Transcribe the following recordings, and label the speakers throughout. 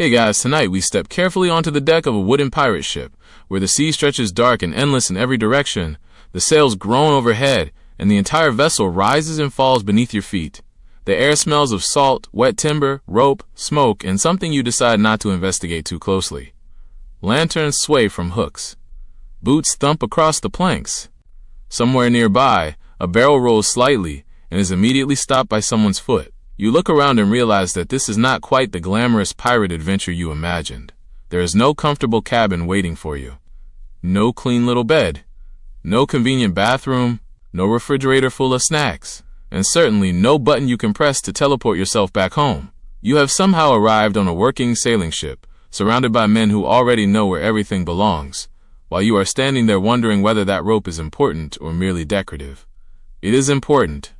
Speaker 1: Hey guys, tonight we step carefully onto the deck of a wooden pirate ship, where the sea stretches dark and endless in every direction, the sails groan overhead, and the entire vessel rises and falls beneath your feet. The air smells of salt, wet timber, rope, smoke, and something you decide not to investigate too closely. Lanterns sway from hooks. Boots thump across the planks. Somewhere nearby, a barrel rolls slightly and is immediately stopped by someone's foot. You look around and realize that this is not quite the glamorous pirate adventure you imagined. There is no comfortable cabin waiting for you. No clean little bed. No convenient bathroom. No refrigerator full of snacks. And certainly no button you can press to teleport yourself back home. You have somehow arrived on a working sailing ship, surrounded by men who already know where everything belongs, while you are standing there wondering whether that rope is important or merely decorative. It is important.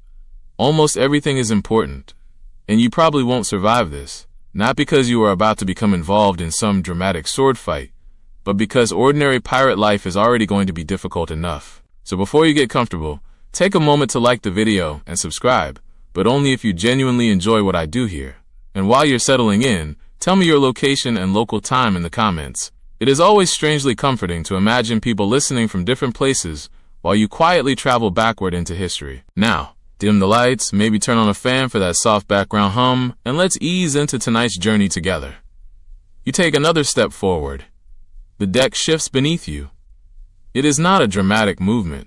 Speaker 1: Almost everything is important. And you probably won't survive this, not because you are about to become involved in some dramatic sword fight, but because ordinary pirate life is already going to be difficult enough. So before you get comfortable, take a moment to like the video and subscribe, but only if you genuinely enjoy what I do here. And while you're settling in, tell me your location and local time in the comments. It is always strangely comforting to imagine people listening from different places while you quietly travel backward into history. Now, dim the lights, maybe turn on a fan for that soft background hum, and let's ease into tonight's journey together. You take another step forward. The deck shifts beneath you. It is not a dramatic movement,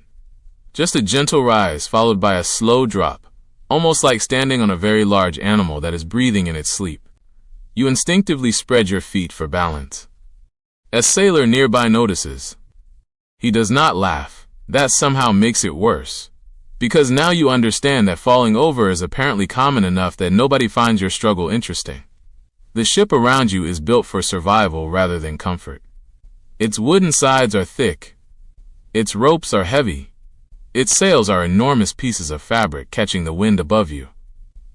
Speaker 1: just a gentle rise followed by a slow drop, almost like standing on a very large animal that is breathing in its sleep. You instinctively spread your feet for balance. A sailor nearby notices. He does not laugh. That somehow makes it worse. Because now you understand that falling over is apparently common enough that nobody finds your struggle interesting. The ship around you is built for survival rather than comfort. Its wooden sides are thick. Its ropes are heavy. Its sails are enormous pieces of fabric catching the wind above you.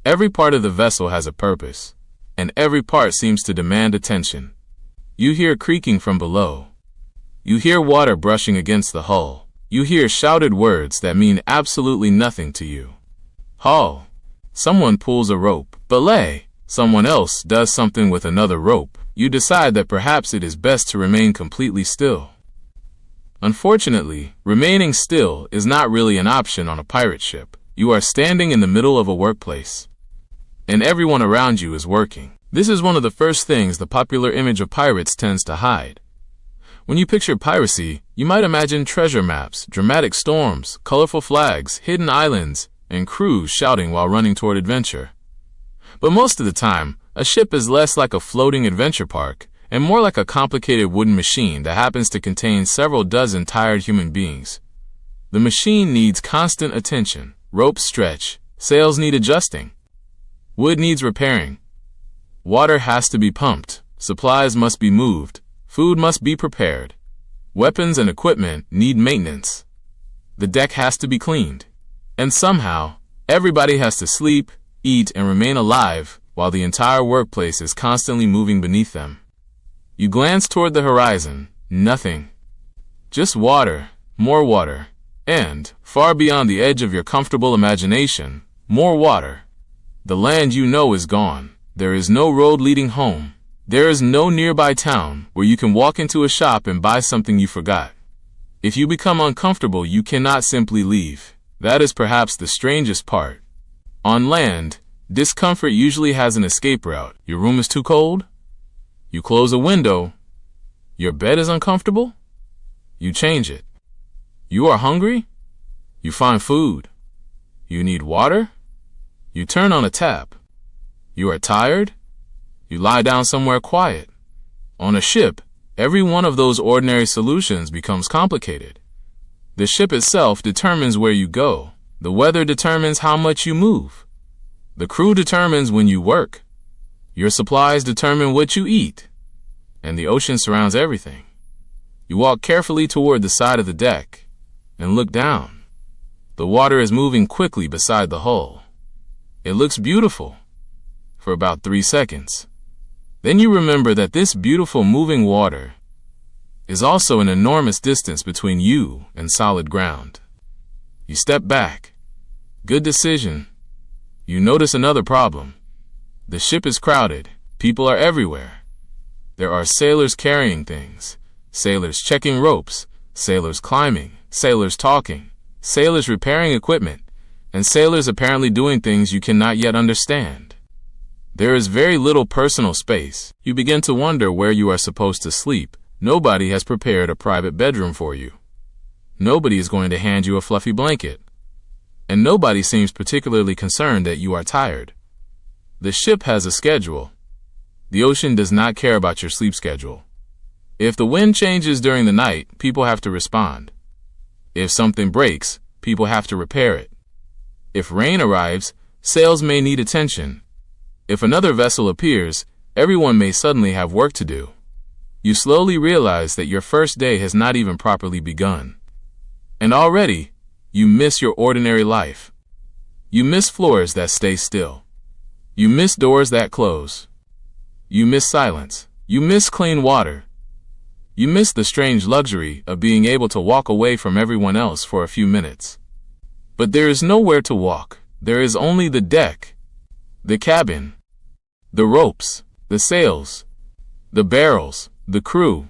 Speaker 1: Every part of the vessel has a purpose, and every part seems to demand attention. You hear creaking from below. You hear water brushing against the hull. You hear shouted words that mean absolutely nothing to you. Haul. Someone pulls a rope. Belay. Someone else does something with another rope. You decide that perhaps it is best to remain completely still. Unfortunately, remaining still is not really an option on a pirate ship. You are standing in the middle of a workplace, and everyone around you is working. This is one of the first things the popular image of pirates tends to hide. When you picture piracy, you might imagine treasure maps, dramatic storms, colorful flags, hidden islands, and crews shouting while running toward adventure. But most of the time, a ship is less like a floating adventure park and more like a complicated wooden machine that happens to contain several dozen tired human beings. The machine needs constant attention. Ropes stretch, sails need adjusting, wood needs repairing, water has to be pumped, supplies must be moved, food must be prepared. Weapons and equipment need maintenance. The deck has to be cleaned. And somehow, everybody has to sleep, eat, and remain alive while the entire workplace is constantly moving beneath them. You glance toward the horizon. Nothing. Just water, more water, and, far beyond the edge of your comfortable imagination, more water. The land you know is gone. There is no road leading home. There is no nearby town where you can walk into a shop and buy something you forgot. If you become uncomfortable, you cannot simply leave. That is perhaps the strangest part. On land, discomfort usually has an escape route. Your room is too cold? You close a window. Your bed is uncomfortable? You change it. You are hungry? You find food. You need water? You turn on a tap. You are tired? You lie down somewhere quiet. On a ship, every one of those ordinary solutions becomes complicated. The ship itself determines where you go. The weather determines how much you move. The crew determines when you work. Your supplies determine what you eat. And the ocean surrounds everything. You walk carefully toward the side of the deck and look down. The water is moving quickly beside the hull. It looks beautiful for about 3 seconds. Then you remember that this beautiful moving water is also an enormous distance between you and solid ground. You step back. Good decision. You notice another problem. The ship is crowded. People are everywhere. There are sailors carrying things, sailors checking ropes, sailors climbing, sailors talking, sailors repairing equipment, and sailors apparently doing things you cannot yet understand. There is very little personal space. You begin to wonder where you are supposed to sleep. Nobody has prepared a private bedroom for you. Nobody is going to hand you a fluffy blanket. And nobody seems particularly concerned that you are tired. The ship has a schedule. The ocean does not care about your sleep schedule. If the wind changes during the night, people have to respond. If something breaks, people have to repair it. If rain arrives, sails may need attention. If another vessel appears, everyone may suddenly have work to do. You slowly realize that your first day has not even properly begun. And already, you miss your ordinary life. You miss floors that stay still. You miss doors that close. You miss silence. You miss clean water. You miss the strange luxury of being able to walk away from everyone else for a few minutes. But there is nowhere to walk. There is only the deck, the cabin, the ropes, the sails, the barrels, the crew,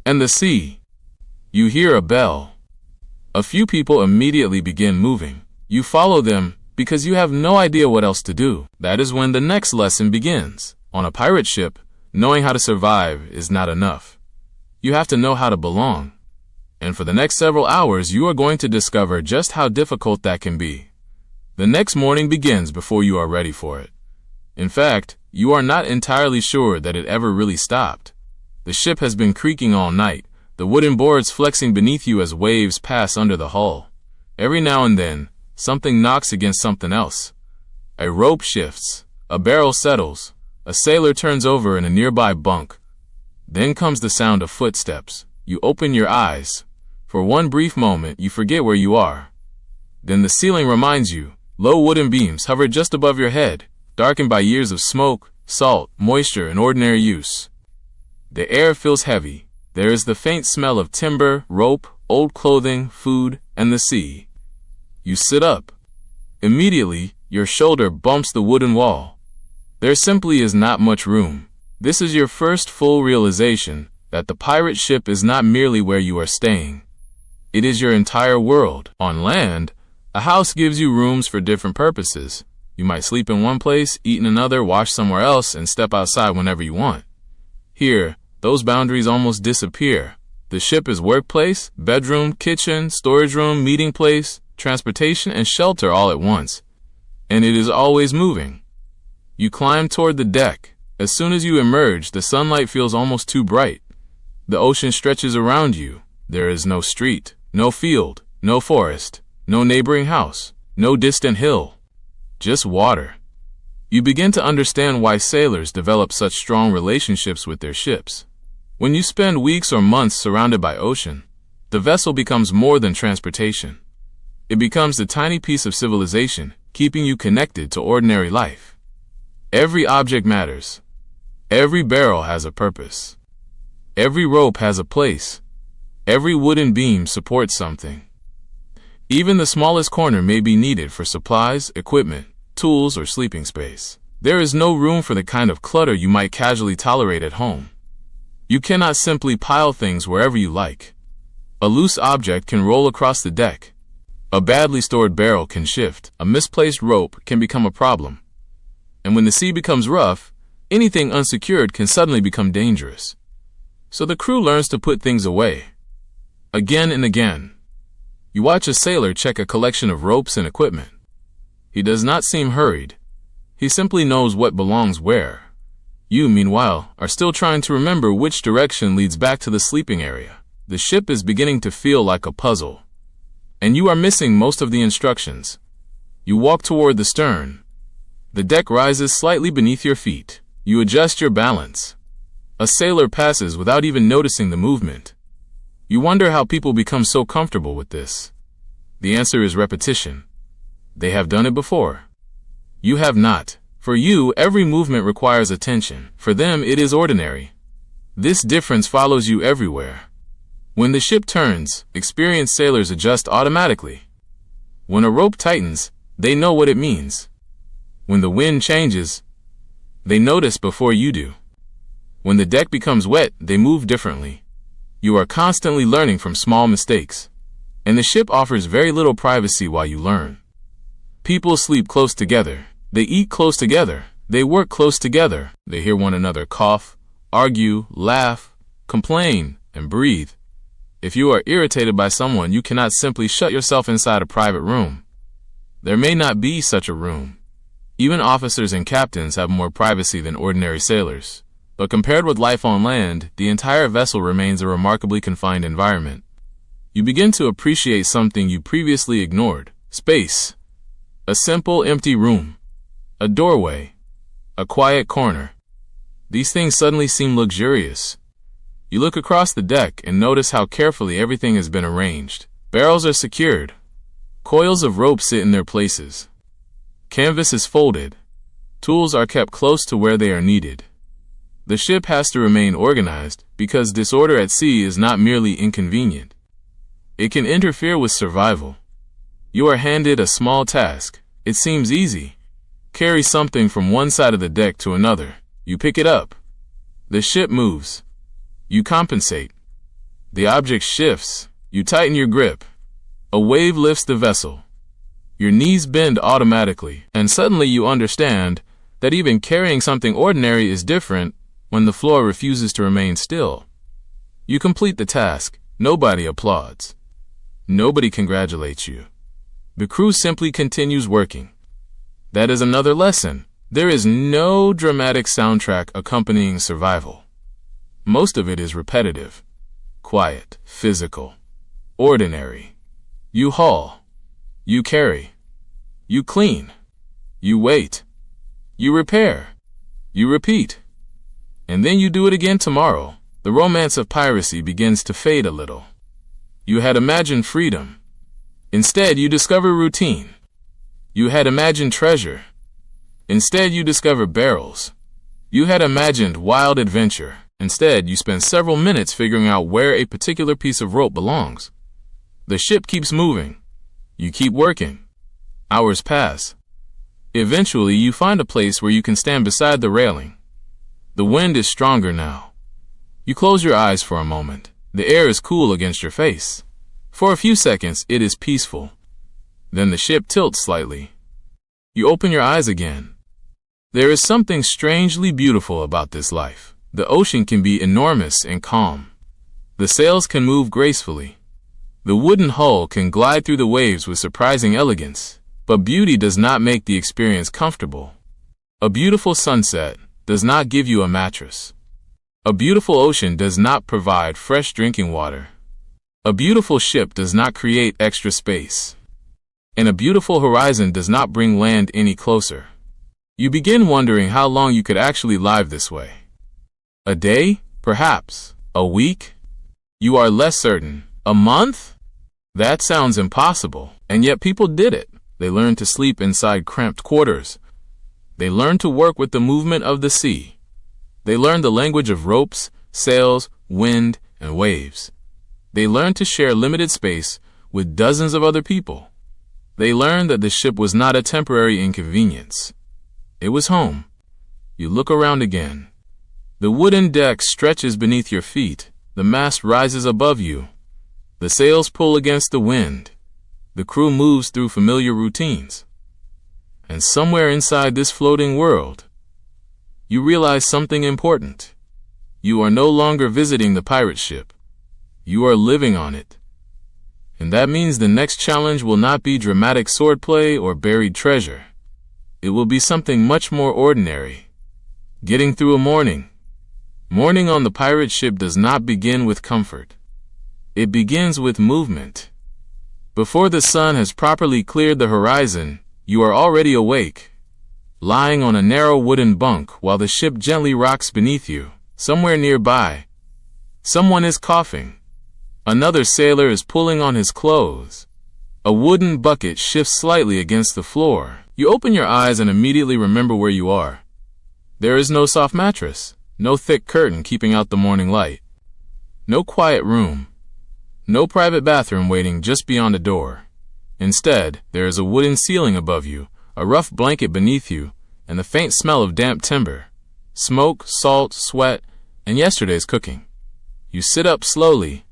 Speaker 1: and the sea. You hear a bell. A few people immediately begin moving. You follow them because you have no idea what else to do. That is when the next lesson begins. On a pirate ship, knowing how to survive is not enough. You have to know how to belong. And for the next several hours, you are going to discover just how difficult that can be. The next morning begins before you are ready for it. In fact, you are not entirely sure that it ever really stopped. The ship has been creaking all night, the wooden boards flexing beneath you as waves pass under the hull. Every now and then, something knocks against something else. A rope shifts, a barrel settles, a sailor turns over in a nearby bunk. Then comes the sound of footsteps. You open your eyes. For one brief moment, you forget where you are. Then the ceiling reminds you. Low wooden beams hover just above your head, darkened by years of smoke, salt, moisture, and ordinary use. The air feels heavy. There is the faint smell of timber, rope, old clothing, food, and the sea. You sit up. Immediately, your shoulder bumps the wooden wall. There simply is not much room. This is your first full realization that the pirate ship is not merely where you are staying. It is your entire world. On land, a house gives you rooms for different purposes. You might sleep in one place, eat in another, wash somewhere else, and step outside whenever you want. Here, those boundaries almost disappear. The ship is workplace, bedroom, kitchen, storage room, meeting place, transportation, and shelter all at once. And it is always moving. You climb toward the deck. As soon as you emerge, the sunlight feels almost too bright. The ocean stretches around you. There is no street, no field, no forest, no neighboring house, no distant hill. Just water. You begin to understand why sailors develop such strong relationships with their ships. When you spend weeks or months surrounded by ocean, the vessel becomes more than transportation. It becomes the tiny piece of civilization, keeping you connected to ordinary life. Every object matters. Every barrel has a purpose. Every rope has a place. Every wooden beam supports something. Even the smallest corner may be needed for supplies, equipment, tools, or sleeping space. There is no room for the kind of clutter you might casually tolerate at home. You cannot simply pile things wherever you like. A loose object can roll across the deck. A badly stored barrel can shift. A misplaced rope can become a problem. And when the sea becomes rough, anything unsecured can suddenly become dangerous. So the crew learns to put things away. Again and again. You watch a sailor check a collection of ropes and equipment. He does not seem hurried. He simply knows what belongs where. You, meanwhile, are still trying to remember which direction leads back to the sleeping area. The ship is beginning to feel like a puzzle. And you are missing most of the instructions. You walk toward the stern. The deck rises slightly beneath your feet. You adjust your balance. A sailor passes without even noticing the movement. You wonder how people become so comfortable with this. The answer is repetition. They have done it before. You have not. For you, every movement requires attention. For them, it is ordinary. This difference follows you everywhere. When the ship turns, experienced sailors adjust automatically. When a rope tightens, they know what it means. When the wind changes, they notice before you do. When the deck becomes wet, they move differently. You are constantly learning from small mistakes, and the ship offers very little privacy while you learn. People sleep close together. They eat close together. They work close together. They hear one another cough, argue, laugh, complain, and breathe. If you are irritated by someone, you cannot simply shut yourself inside a private room. There may not be such a room. Even officers and captains have more privacy than ordinary sailors. But compared with life on land, the entire vessel remains a remarkably confined environment. You begin to appreciate something you previously ignored: space. A simple, empty room. A doorway. A quiet corner. These things suddenly seem luxurious. You look across the deck and notice how carefully everything has been arranged. Barrels are secured. Coils of rope sit in their places. Canvas is folded. Tools are kept close to where they are needed. The ship has to remain organized because disorder at sea is not merely inconvenient. It can interfere with survival. You are handed a small task. It seems easy. Carry something from one side of the deck to another. You pick it up. The ship moves. You compensate. The object shifts. You tighten your grip. A wave lifts the vessel. Your knees bend automatically, and suddenly you understand that even carrying something ordinary is different when the floor refuses to remain still. You complete the task. Nobody applauds. Nobody congratulates you. The crew simply continues working. That is another lesson. There is no dramatic soundtrack accompanying survival. Most of it is repetitive, quiet, physical, ordinary. You haul. You carry. You clean. You wait. You repair. You repeat. And then you do it again tomorrow. The romance of piracy begins to fade a little. You had imagined freedom. Instead, you discover routine. You had imagined treasure. Instead, you discover barrels. You had imagined wild adventure. Instead, you spend several minutes figuring out where a particular piece of rope belongs. The ship keeps moving. You keep working. Hours pass. Eventually, you find a place where you can stand beside the railing. The wind is stronger now. You close your eyes for a moment. The air is cool against your face. For a few seconds, it is peaceful. Then the ship tilts slightly. You open your eyes again. There is something strangely beautiful about this life. The ocean can be enormous and calm. The sails can move gracefully. The wooden hull can glide through the waves with surprising elegance. But beauty does not make the experience comfortable. A beautiful sunset does not give you a mattress. A beautiful ocean does not provide fresh drinking water. A beautiful ship does not create extra space. And a beautiful horizon does not bring land any closer. You begin wondering how long you could actually live this way. A day? Perhaps. A week? You are less certain. A month? That sounds impossible. And yet people did it. They learned to sleep inside cramped quarters. They learned to work with the movement of the sea. They learned the language of ropes, sails, wind, and waves. They learned to share limited space with dozens of other people. They learned that the ship was not a temporary inconvenience. It was home. You look around again. The wooden deck stretches beneath your feet. The mast rises above you. The sails pull against the wind. The crew moves through familiar routines. And somewhere inside this floating world, you realize something important. You are no longer visiting the pirate ship. You are living on it. And that means the next challenge will not be dramatic swordplay or buried treasure. It will be something much more ordinary. Getting through a morning. Morning on the pirate ship does not begin with comfort. It begins with movement. Before the sun has properly cleared the horizon, you are already awake, lying on a narrow wooden bunk while the ship gently rocks beneath you. Somewhere nearby, someone is coughing. Another sailor is pulling on his clothes. A wooden bucket shifts slightly against the floor. You open your eyes and immediately remember where you are. There is no soft mattress, no thick curtain keeping out the morning light, no quiet room, no private bathroom waiting just beyond a door. Instead, there is a wooden ceiling above you, a rough blanket beneath you, and the faint smell of damp timber. Smoke, salt, sweat, and yesterday's cooking. You sit up slowly.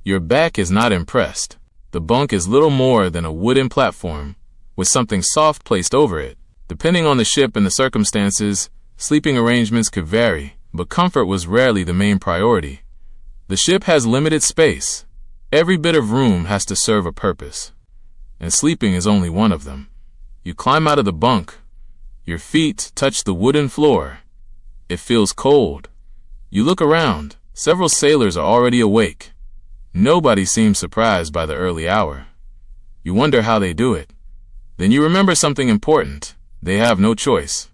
Speaker 1: Your back is not impressed. The bunk is little more than a wooden platform with something soft placed over it. Depending on the ship and the circumstances, sleeping arrangements could vary, but comfort was rarely the main priority. The ship has limited space. Every bit of room has to serve a purpose, and sleeping is only one of them. You climb out of the bunk. Your feet touch the wooden floor. It feels cold. You look around. Several sailors are already awake. Nobody seems surprised by the early hour. You wonder how they do it. Then you remember something important. They have no choice.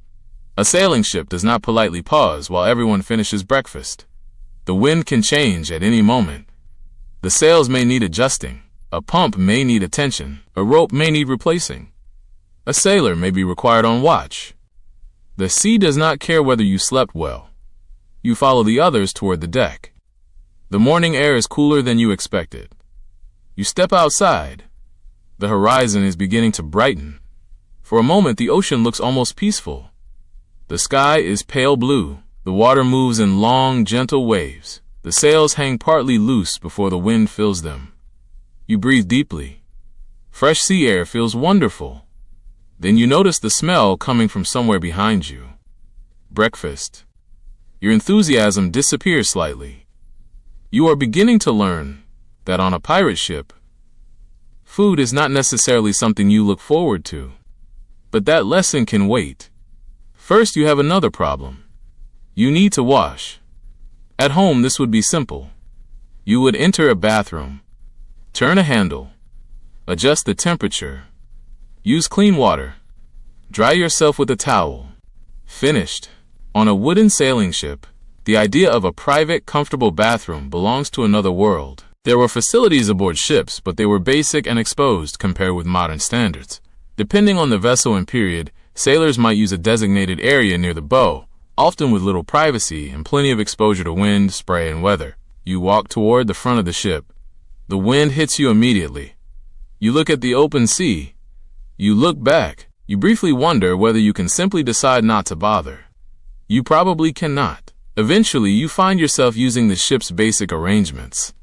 Speaker 1: A sailing ship does not politely pause while everyone finishes breakfast. The wind can change at any moment. The sails may need adjusting. A pump may need attention. A rope may need replacing. A sailor may be required on watch. The sea does not care whether you slept well. You follow the others toward the deck. The morning air is cooler than you expected. You step outside. The horizon is beginning to brighten. For a moment, the ocean looks almost peaceful. The sky is pale blue. The water moves in long, gentle waves. The sails hang partly loose before the wind fills them. You breathe deeply. Fresh sea air feels wonderful. Then you notice the smell coming from somewhere behind you. Breakfast. Your enthusiasm disappears slightly. You are beginning to learn that on a pirate ship, food is not necessarily something you look forward to. But that lesson can wait. First, you have another problem. You need to wash. At home, this would be simple. You would enter a bathroom, turn a handle, adjust the temperature, use clean water, dry yourself with a towel. Finished. On a wooden sailing ship, the idea of a private, comfortable bathroom belongs to another world. There were facilities aboard ships, but they were basic and exposed compared with modern standards. Depending on the vessel and period, sailors might use a designated area near the bow, often with little privacy and plenty of exposure to wind, spray, and weather. You walk toward the front of the ship. The wind hits you immediately. You look at the open sea. You look back. You briefly wonder whether you can simply decide not to bother. You probably cannot. Eventually, you find yourself using the ship's basic arrangements.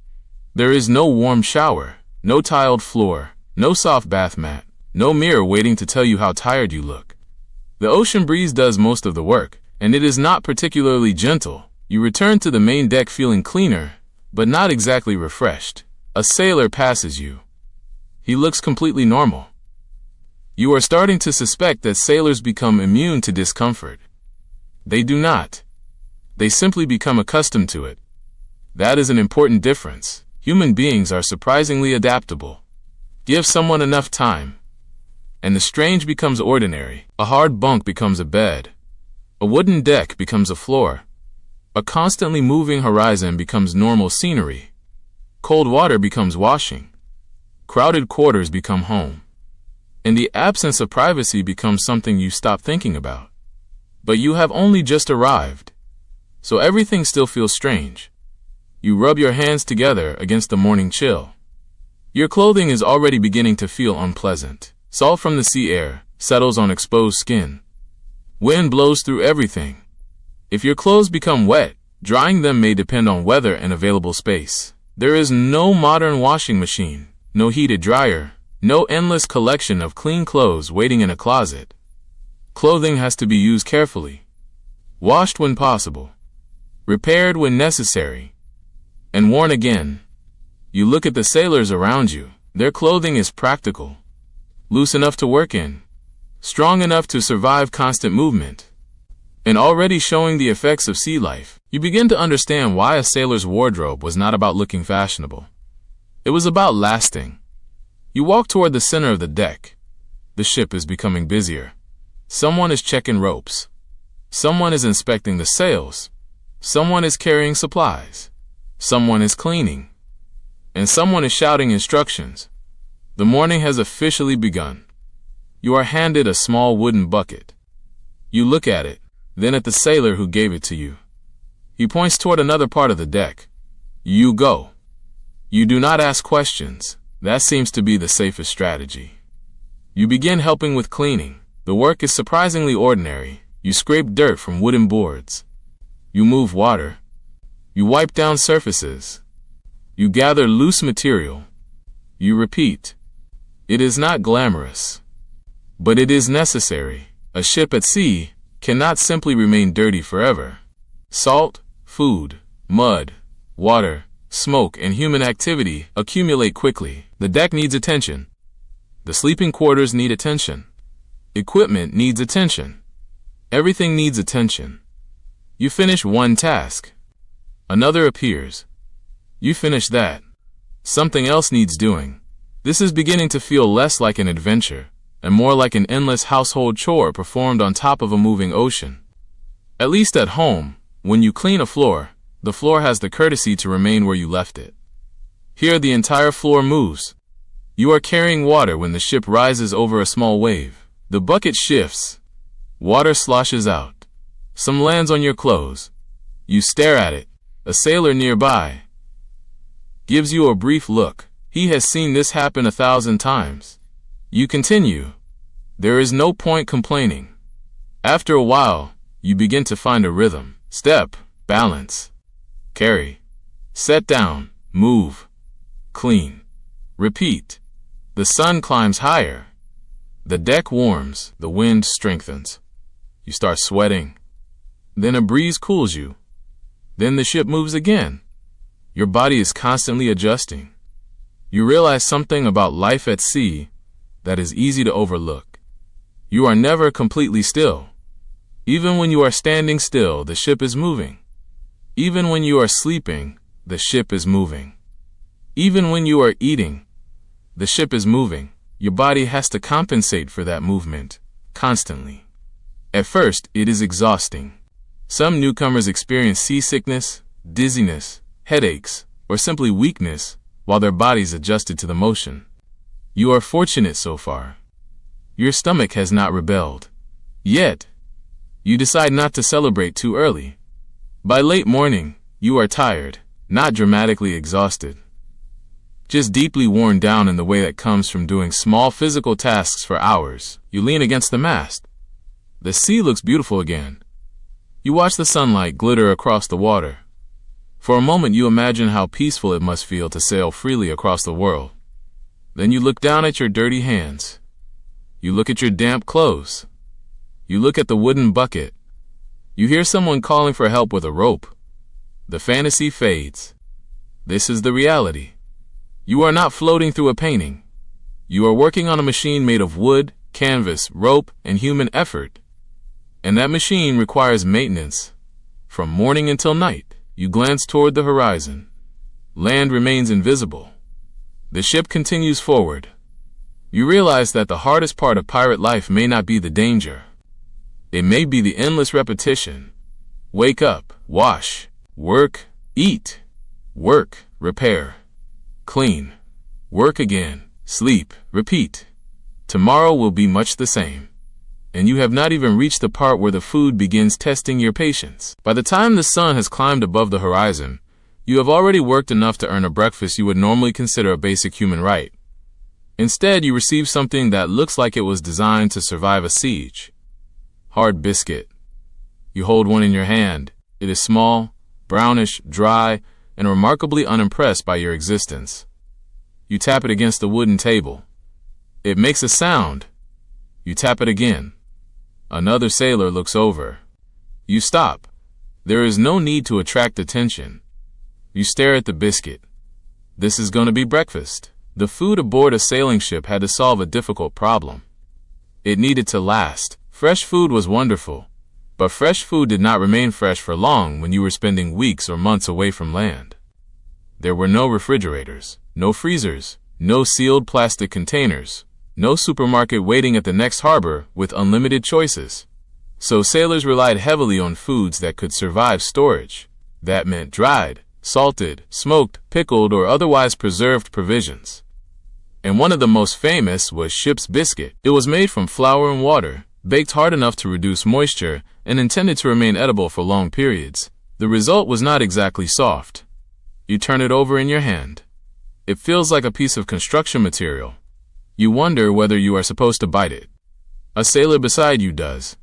Speaker 1: There is no warm shower, no tiled floor, no soft bath mat, no mirror waiting to tell you how tired you look. The ocean breeze does most of the work, and it is not particularly gentle. You return to the main deck feeling cleaner, but not exactly refreshed. A sailor passes you. He looks completely normal. You are starting to suspect that sailors become immune to discomfort. They do not. They simply become accustomed to it. That is an important difference. Human beings are surprisingly adaptable. Give someone enough time, and the strange becomes ordinary. A hard bunk becomes a bed. A wooden deck becomes a floor. A constantly moving horizon becomes normal scenery. Cold water becomes washing. Crowded quarters become home. And the absence of privacy becomes something you stop thinking about. But you have only just arrived, so everything still feels strange. You rub your hands together against the morning chill. Your clothing is already beginning to feel unpleasant. Salt from the sea air settles on exposed skin. Wind blows through everything. If your clothes become wet, drying them may depend on weather and available space. There is no modern washing machine, no heated dryer, no endless collection of clean clothes waiting in a closet. Clothing has to be used carefully, washed when possible, repaired when necessary, and worn again. You look at the sailors around you. Their clothing is practical, loose enough to work in, strong enough to survive constant movement, and already showing the effects of sea life. You begin to understand why a sailor's wardrobe was not about looking fashionable. It was about lasting. You walk toward the center of the deck. The ship is becoming busier. Someone is checking ropes. Someone is inspecting the sails. Someone is carrying supplies. Someone is cleaning. And someone is shouting instructions. The morning has officially begun. You are handed a small wooden bucket. You look at it, then at the sailor who gave it to you. He points toward another part of the deck. You go. You do not ask questions. That seems to be the safest strategy. You begin helping with cleaning. The work is surprisingly ordinary. You scrape dirt from wooden boards. You move water. You wipe down surfaces. You gather loose material. You repeat. It is not glamorous, but it is necessary. A ship at sea cannot simply remain dirty forever. Salt, food, mud, water, smoke, and human activity accumulate quickly. The deck needs attention. The sleeping quarters need attention. Equipment needs attention. Everything needs attention. You finish one task. Another appears. You finish that. Something else needs doing. This is beginning to feel less like an adventure and more like an endless household chore performed on top of a moving ocean. At least at home, when you clean a floor, the floor has the courtesy to remain where you left it. Here the entire floor moves. You are carrying water when the ship rises over a small wave. The bucket shifts. Water sloshes out. Some lands on your clothes. You stare at it. A sailor nearby gives you a brief look. He has seen this happen 1,000 times. You continue. There is no point complaining. After a while, you begin to find a rhythm. Step, balance, carry, set down, move, clean, repeat. The sun climbs higher. The deck warms. The wind strengthens. You start sweating. Then a breeze cools you. Then the ship moves again. Your body is constantly adjusting. You realize something about life at sea that is easy to overlook. You are never completely still. Even when you are standing still, the ship is moving. Even when you are sleeping, the ship is moving. Even when you are eating, the ship is moving. Your body has to compensate for that movement, constantly. At first, it is exhausting. Some newcomers experience seasickness, dizziness, headaches, or simply weakness while their bodies adjusted to the motion. You are fortunate so far. Your stomach has not rebelled. Yet, you decide not to celebrate too early. By late morning, you are tired, not dramatically exhausted. Just deeply worn down in the way that comes from doing small physical tasks for hours. You lean against the mast. The sea looks beautiful again. You watch the sunlight glitter across the water. For a moment you imagine how peaceful it must feel to sail freely across the world. Then you look down at your dirty hands. You look at your damp clothes. You look at the wooden bucket. You hear someone calling for help with a rope. The fantasy fades. This is the reality. You are not floating through a painting. You are working on a machine made of wood, canvas, rope, and human effort. And that machine requires maintenance. From morning until night, you glance toward the horizon. Land remains invisible. The ship continues forward. You realize that the hardest part of pirate life may not be the danger. It may be the endless repetition. Wake up, wash, work, eat, work, repair, clean, work again, sleep, repeat. Tomorrow will be much the same. And you have not even reached the part where the food begins testing your patience. By the time the sun has climbed above the horizon, you have already worked enough to earn a breakfast you would normally consider a basic human right. Instead, you receive something that looks like it was designed to survive a siege. Hard biscuit. You hold one in your hand. It is small, brownish, dry, and remarkably unimpressed by your existence. You tap it against the wooden table. It makes a sound. You tap it again. Another sailor looks over. You stop. There is no need to attract attention. You stare at the biscuit. This is going to be breakfast. The food aboard a sailing ship had to solve a difficult problem. It needed to last. Fresh food was wonderful, but fresh food did not remain fresh for long when you were spending weeks or months away from land. There were no refrigerators, no freezers, no sealed plastic containers, no supermarket waiting at the next harbor with unlimited choices. So sailors relied heavily on foods that could survive storage. That meant dried, salted, smoked, pickled, or otherwise preserved provisions. And one of the most famous was ship's biscuit. It was made from flour and water, baked hard enough to reduce moisture, and intended to remain edible for long periods. The result was not exactly soft. You turn it over in your hand. It feels like a piece of construction material. You wonder whether you are supposed to bite it. A sailor beside you does.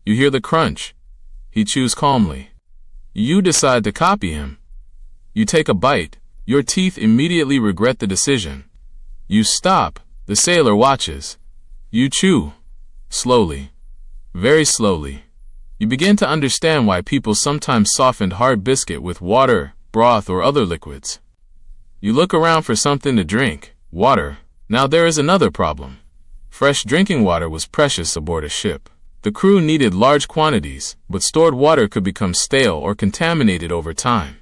Speaker 1: You hear the crunch. He chews calmly. You decide to copy him. You take a bite, your teeth immediately regret the decision. You stop, the sailor watches. You chew. Slowly. Very slowly. You begin to understand why people sometimes softened hard biscuit with water, broth, or other liquids. You look around for something to drink. Water. Now there is another problem. Fresh drinking water was precious aboard a ship. The crew needed large quantities, but stored water could become stale or contaminated over time.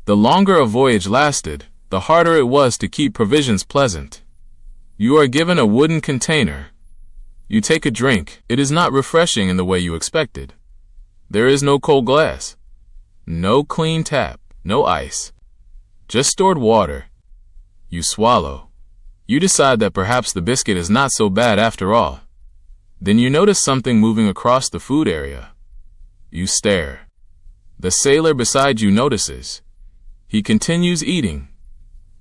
Speaker 1: The longer a voyage lasted, the harder it was to keep provisions pleasant. You are given a wooden container. You take a drink. It is not refreshing in the way you expected. There is no cold glass. No clean tap. No ice. Just stored water. You swallow. You decide that perhaps the biscuit is not so bad after all. Then you notice something moving across the food area. You stare. The sailor beside you notices. He continues eating.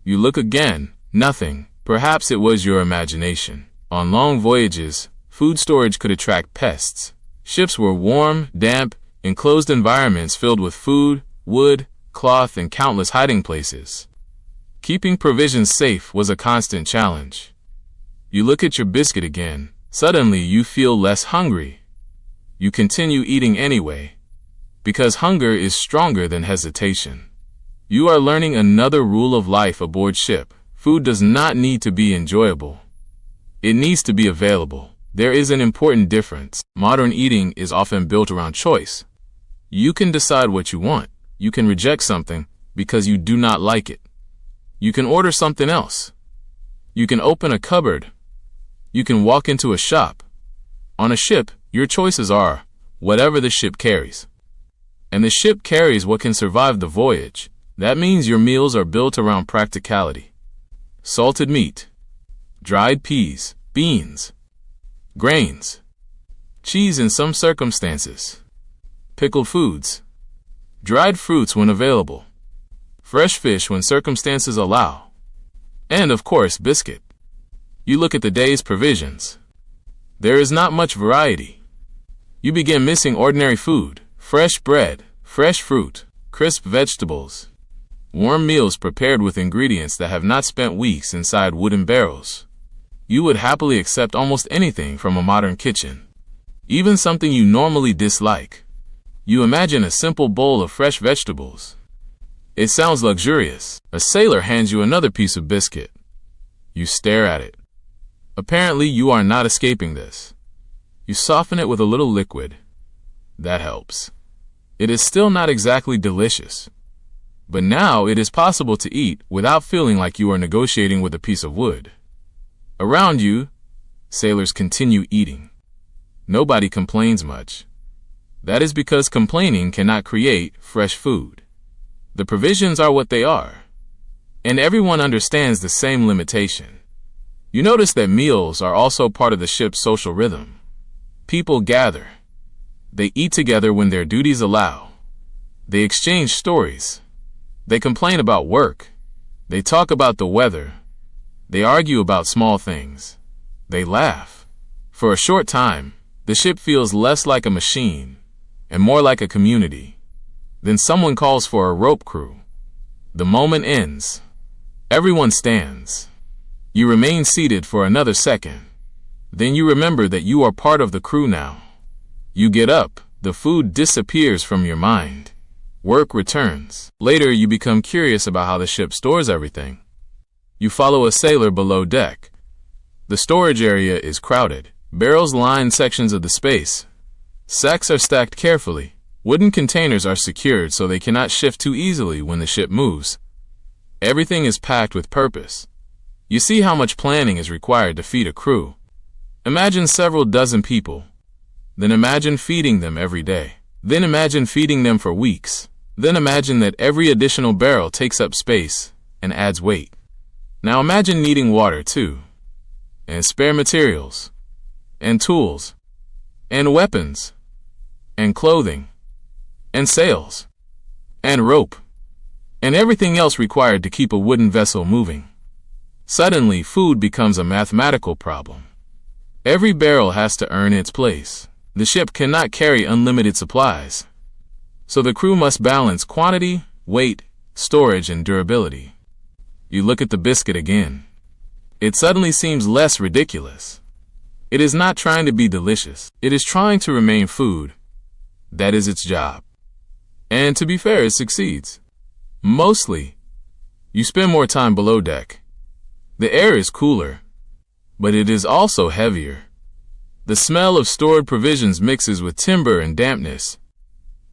Speaker 1: You look again. Nothing. Perhaps it was your imagination. On long voyages, food storage could attract pests. Ships were warm, damp, enclosed environments filled with food, wood, cloth, and countless hiding places. Keeping provisions safe was a constant challenge. You look at your biscuit again. Suddenly, you feel less hungry. You continue eating anyway, because hunger is stronger than hesitation. You are learning another rule of life aboard ship. Food does not need to be enjoyable. It needs to be available. There is an important difference. Modern eating is often built around choice. You can decide what you want. You can reject something because you do not like it. You can order something else. You can open a cupboard. You can walk into a shop. On a ship, your choices are whatever the ship carries. And the ship carries what can survive the voyage. That means your meals are built around practicality. Salted meat, dried peas, beans, grains, cheese in some circumstances, pickled foods, dried fruits when available, fresh fish when circumstances allow, and of course biscuit. You look at the day's provisions. There is not much variety. You begin missing ordinary food, fresh bread, fresh fruit, crisp vegetables, warm meals prepared with ingredients that have not spent weeks inside wooden barrels. You would happily accept almost anything from a modern kitchen, even something you normally dislike. You imagine a simple bowl of fresh vegetables. It sounds luxurious. A sailor hands you another piece of biscuit. You stare at it. Apparently, you are not escaping this. You soften it with a little liquid. That helps. It is still not exactly delicious. But now it is possible to eat without feeling like you are negotiating with a piece of wood. Around you, sailors continue eating. Nobody complains much. That is because complaining cannot create fresh food. The provisions are what they are. And everyone understands the same limitation. You notice that meals are also part of the ship's social rhythm. People gather. They eat together when their duties allow. They exchange stories. They complain about work. They talk about the weather. They argue about small things. They laugh. For a short time, the ship feels less like a machine and more like a community. Then someone calls for a rope crew. The moment ends. Everyone stands. You remain seated for another second. Then you remember that you are part of the crew now. You get up. The food disappears from your mind. Work returns. Later, you become curious about how the ship stores everything. You follow a sailor below deck. The storage area is crowded. Barrels line sections of the space. Sacks are stacked carefully. Wooden containers are secured so they cannot shift too easily when the ship moves. Everything is packed with purpose. You see how much planning is required to feed a crew. Imagine several dozen people. Then imagine feeding them every day. Then imagine feeding them for weeks. Then imagine that every additional barrel takes up space and adds weight. Now imagine needing water too, and spare materials, and tools, and weapons, and clothing, and sails, and rope, and everything else required to keep a wooden vessel moving. Suddenly, food becomes a mathematical problem. Every barrel has to earn its place. The ship cannot carry unlimited supplies. So the crew must balance quantity, weight, storage, and durability. You look at the biscuit again. It suddenly seems less ridiculous. It is not trying to be delicious. It is trying to remain food. That is its job. And to be fair, it succeeds. Mostly. You spend more time below deck. The air is cooler, but it is also heavier. The smell of stored provisions mixes with timber and dampness.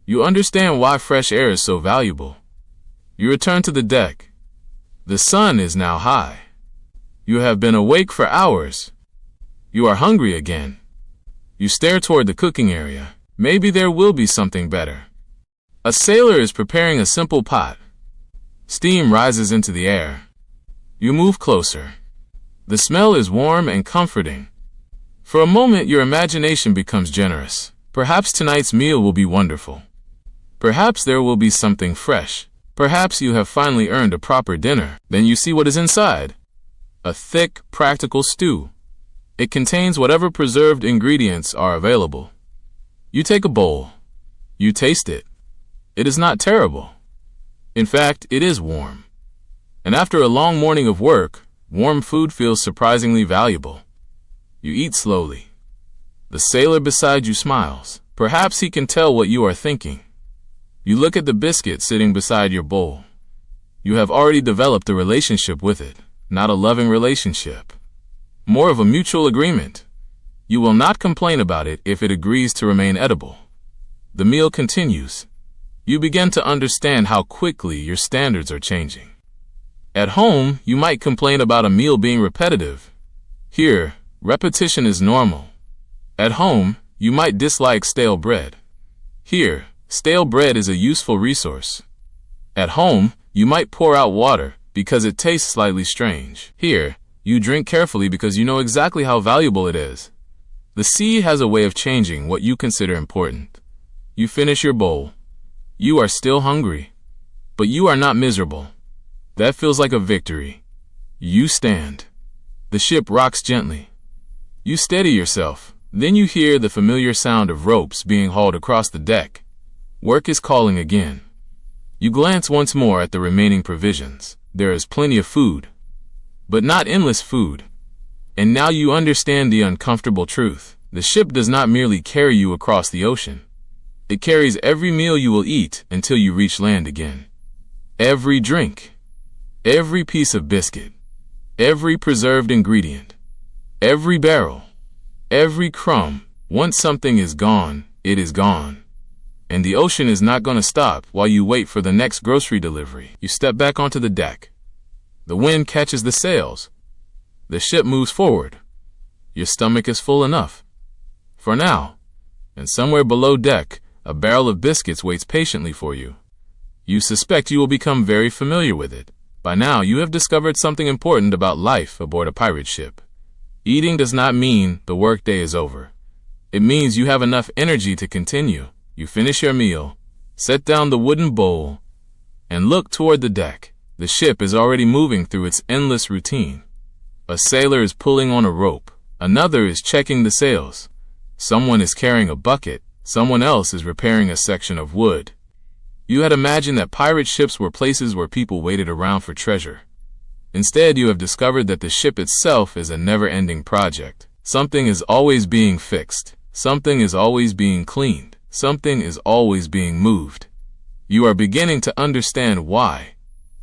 Speaker 1: You understand why fresh air is so valuable. You return to the deck. The sun is now high. You have been awake for hours. You are hungry again. You stare toward the cooking area. Maybe there will be something better. A sailor is preparing a simple pot. Steam rises into the air. You move closer. The smell is warm and comforting. For a moment, your imagination becomes generous. Perhaps tonight's meal will be wonderful. Perhaps there will be something fresh. Perhaps you have finally earned a proper dinner. Then you see what is inside. A thick, practical stew. It contains whatever preserved ingredients are available. You take a bowl. You taste it. It is not terrible. In fact, it is warm. And after a long morning of work, warm food feels surprisingly valuable. You eat slowly. The sailor beside you smiles. Perhaps he can tell what you are thinking. You look at the biscuit sitting beside your bowl. You have already developed a relationship with it, not a loving relationship. More of a mutual agreement. You will not complain about it if it agrees to remain edible. The meal continues. You begin to understand how quickly your standards are changing. At home, you might complain about a meal being repetitive. Here, repetition is normal. At home, you might dislike stale bread. Here, stale bread is a useful resource. At home, you might pour out water because it tastes slightly strange. Here, you drink carefully because you know exactly how valuable it is. The sea has a way of changing what you consider important. You finish your bowl. You are still hungry, but you are not miserable. That feels like a victory. You stand. The ship rocks gently. You steady yourself. Then you hear the familiar sound of ropes being hauled across the deck. Work is calling again. You glance once more at the remaining provisions. There is plenty of food, but not endless food. And now you understand the uncomfortable truth. The ship does not merely carry you across the ocean. It carries every meal you will eat until you reach land again. Every drink, every piece of biscuit, every preserved ingredient, every barrel, every crumb. Once something is gone, it is gone. And the ocean is not going to stop while you wait for the next grocery delivery. You step back onto the deck. The wind catches the sails. The ship moves forward. Your stomach is full enough. For now. And somewhere below deck, a barrel of biscuits waits patiently for you. You suspect you will become very familiar with it. By now, you have discovered something important about life aboard a pirate ship. Eating does not mean the workday is over. It means you have enough energy to continue. You finish your meal, set down the wooden bowl, and look toward the deck. The ship is already moving through its endless routine. A sailor is pulling on a rope. Another is checking the sails. Someone is carrying a bucket. Someone else is repairing a section of wood. You had imagined that pirate ships were places where people waited around for treasure. Instead, you have discovered that the ship itself is a never-ending project. Something is always being fixed. Something is always being cleaned. Something is always being moved. You are beginning to understand why.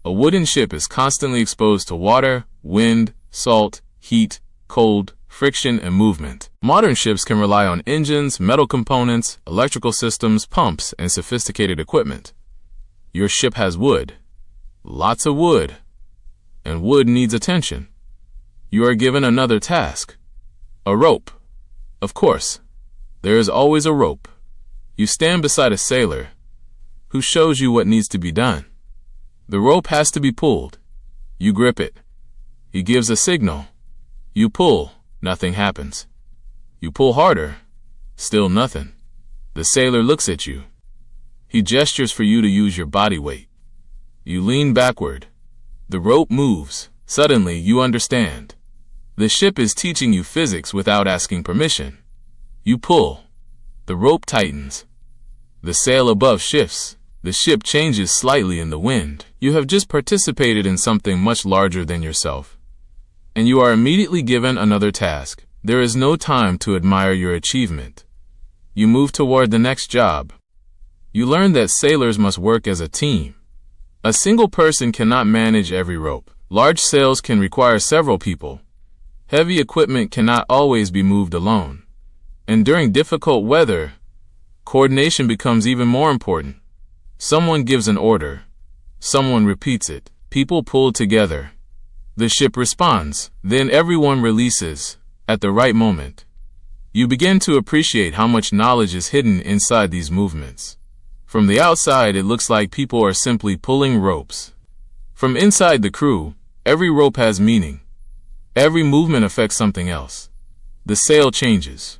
Speaker 1: A wooden ship is constantly exposed to water, wind, salt, heat, cold, friction, and movement. Modern ships can rely on engines, metal components, electrical systems, pumps, and sophisticated equipment. Your ship has wood. Lots of wood. And wood needs attention. You are given another task. A rope. Of course. There is always a rope. You stand beside a sailor who shows you what needs to be done. The rope has to be pulled. You grip it. He gives a signal. You pull. Nothing happens. You pull harder. Still nothing. The sailor looks at you. He gestures for you to use your body weight. You lean backward. The rope moves. Suddenly, you understand. The ship is teaching you physics without asking permission. You pull. The rope tightens. The sail above shifts. The ship changes slightly in the wind. You have just participated in something much larger than yourself, and you are immediately given another task. There is no time to admire your achievement. You move toward the next job. You learn that sailors must work as a team. A single person cannot manage every rope. Large sails can require several people. Heavy equipment cannot always be moved alone. And during difficult weather, coordination becomes even more important. Someone gives an order. Someone repeats it. People pull together. The ship responds. Then everyone releases at the right moment. You begin to appreciate how much knowledge is hidden inside these movements. From the outside, it looks like people are simply pulling ropes. From inside the crew, every rope has meaning. Every movement affects something else. The sail changes.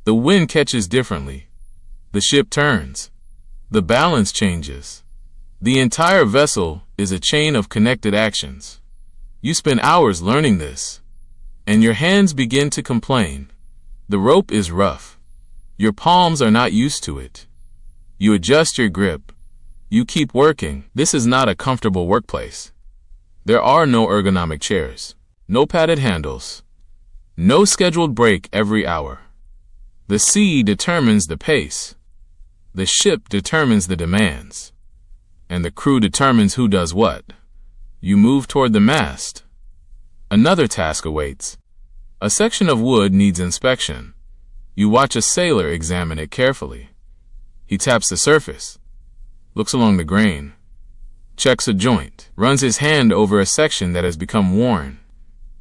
Speaker 1: The wind catches differently. The ship turns. The balance changes. The entire vessel is a chain of connected actions. You spend hours learning this, and your hands begin to complain. The rope is rough. Your palms are not used to it. You adjust your grip. You keep working. This is not a comfortable workplace. There are no ergonomic chairs, no padded handles, no scheduled break every hour. The sea determines the pace. The ship determines the demands. And the crew determines who does what. You move toward the mast. Another task awaits. A section of wood needs inspection. You watch a sailor examine it carefully. He taps the surface, looks along the grain, checks a joint, runs his hand over a section that has become worn.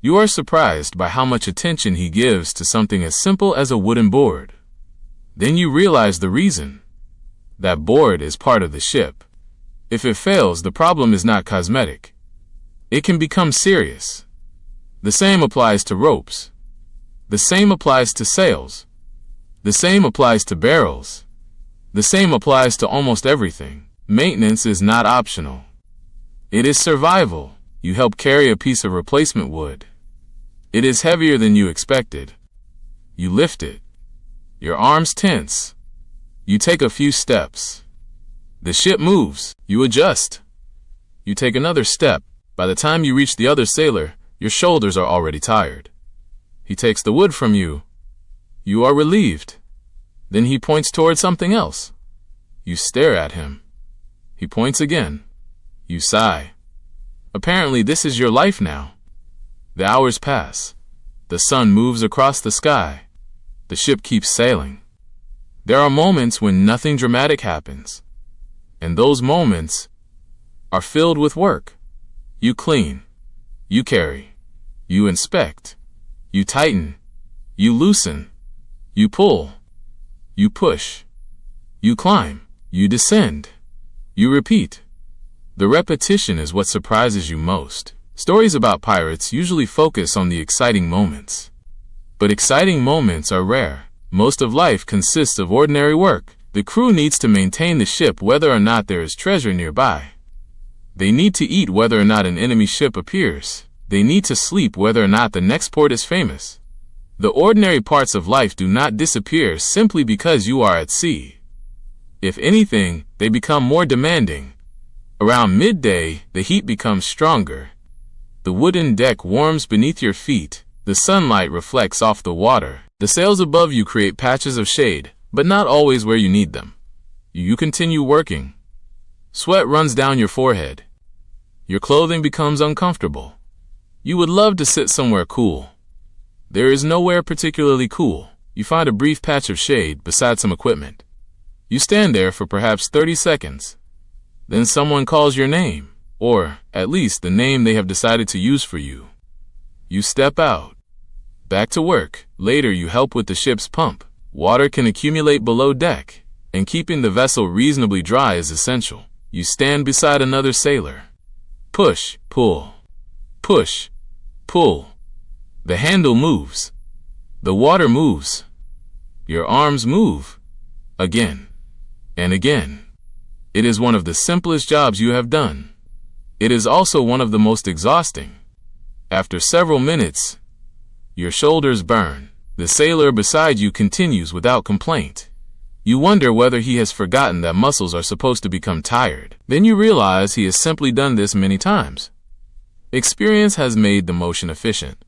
Speaker 1: You are surprised by how much attention he gives to something as simple as a wooden board. Then you realize the reason. That board is part of the ship. If it fails, the problem is not cosmetic. It can become serious. The same applies to ropes. The same applies to sails. The same applies to barrels. The same applies to almost everything. Maintenance is not optional. It is survival. You help carry a piece of replacement wood. It is heavier than you expected. You lift it. Your arms tense. You take a few steps. The ship moves. You adjust. You take another step. By the time you reach the other sailor, your shoulders are already tired. He takes the wood from you. You are relieved. Then he points toward something else. You stare at him. He points again. You sigh. Apparently, this is your life now. The hours pass. The sun moves across the sky. The ship keeps sailing. There are moments when nothing dramatic happens. And those moments are filled with work. You clean. You carry. You inspect. You tighten. You loosen. You pull. You push. You climb. You descend. You repeat. The repetition is what surprises you most. Stories about pirates usually focus on the exciting moments. But exciting moments are rare. Most of life consists of ordinary work. The crew needs to maintain the ship whether or not there is treasure nearby. They need to eat whether or not an enemy ship appears. They need to sleep whether or not the next port is famous. The ordinary parts of life do not disappear simply because you are at sea. If anything, they become more demanding. Around midday, the heat becomes stronger. The wooden deck warms beneath your feet. The sunlight reflects off the water. The sails above you create patches of shade, but not always where you need them. You continue working. Sweat runs down your forehead. Your clothing becomes uncomfortable. You would love to sit somewhere cool. There is nowhere particularly cool. You find a brief patch of shade beside some equipment. You stand there for perhaps 30 seconds. Then someone calls your name, or at least the name they have decided to use for you. You step out. Back to work. Later you help with the ship's pump. Water can accumulate below deck, and keeping the vessel reasonably dry is essential. You stand beside another sailor. Push, pull. Push, pull. The handle moves. The water moves. Your arms move. Again and again. It is one of the simplest jobs you have done. It is also one of the most exhausting. After several minutes, your shoulders burn. The sailor beside you continues without complaint. You wonder whether he has forgotten that muscles are supposed to become tired. Then you realize he has simply done this many times. Experience has made the motion efficient.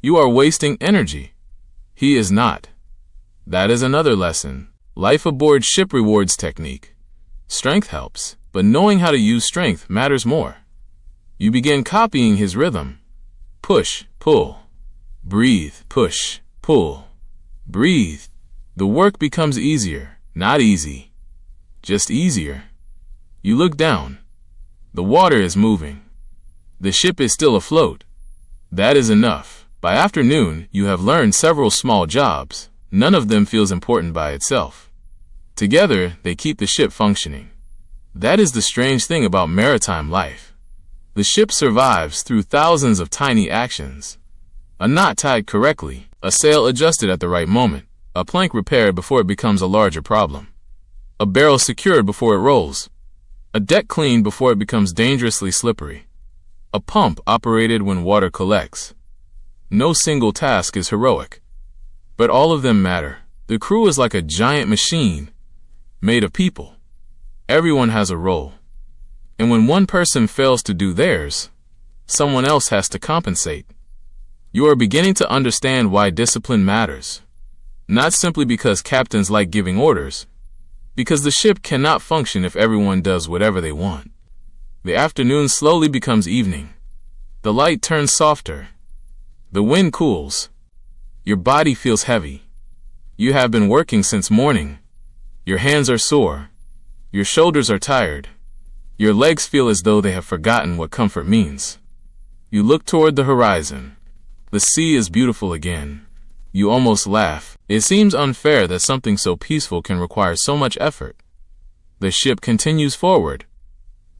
Speaker 1: You are wasting energy. He is not. That is another lesson. Life aboard ship rewards technique. Strength helps, but knowing how to use strength matters more. You begin copying his rhythm. Push, pull. Breathe, push, pull. Breathe. The work becomes easier, not easy. Just easier. You look down. The water is moving. The ship is still afloat. That is enough. By afternoon, you have learned several small jobs. None of them feels important by itself. Together, they keep the ship functioning. That is the strange thing about maritime life. The ship survives through thousands of tiny actions. A knot tied correctly, a sail adjusted at the right moment, a plank repaired before it becomes a larger problem, a barrel secured before it rolls, a deck cleaned before it becomes dangerously slippery, a pump operated when water collects. No single task is heroic, but all of them matter. The crew is like a giant machine made of people. Everyone has a role, and when one person fails to do theirs, someone else has to compensate. You are beginning to understand why discipline matters. Not simply because captains like giving orders, because the ship cannot function if everyone does whatever they want. The afternoon slowly becomes evening. The light turns softer. The wind cools. Your body feels heavy. You have been working since morning. Your hands are sore. Your shoulders are tired. Your legs feel as though they have forgotten what comfort means. You look toward the horizon. The sea is beautiful again. You almost laugh. It seems unfair that something so peaceful can require so much effort. The ship continues forward.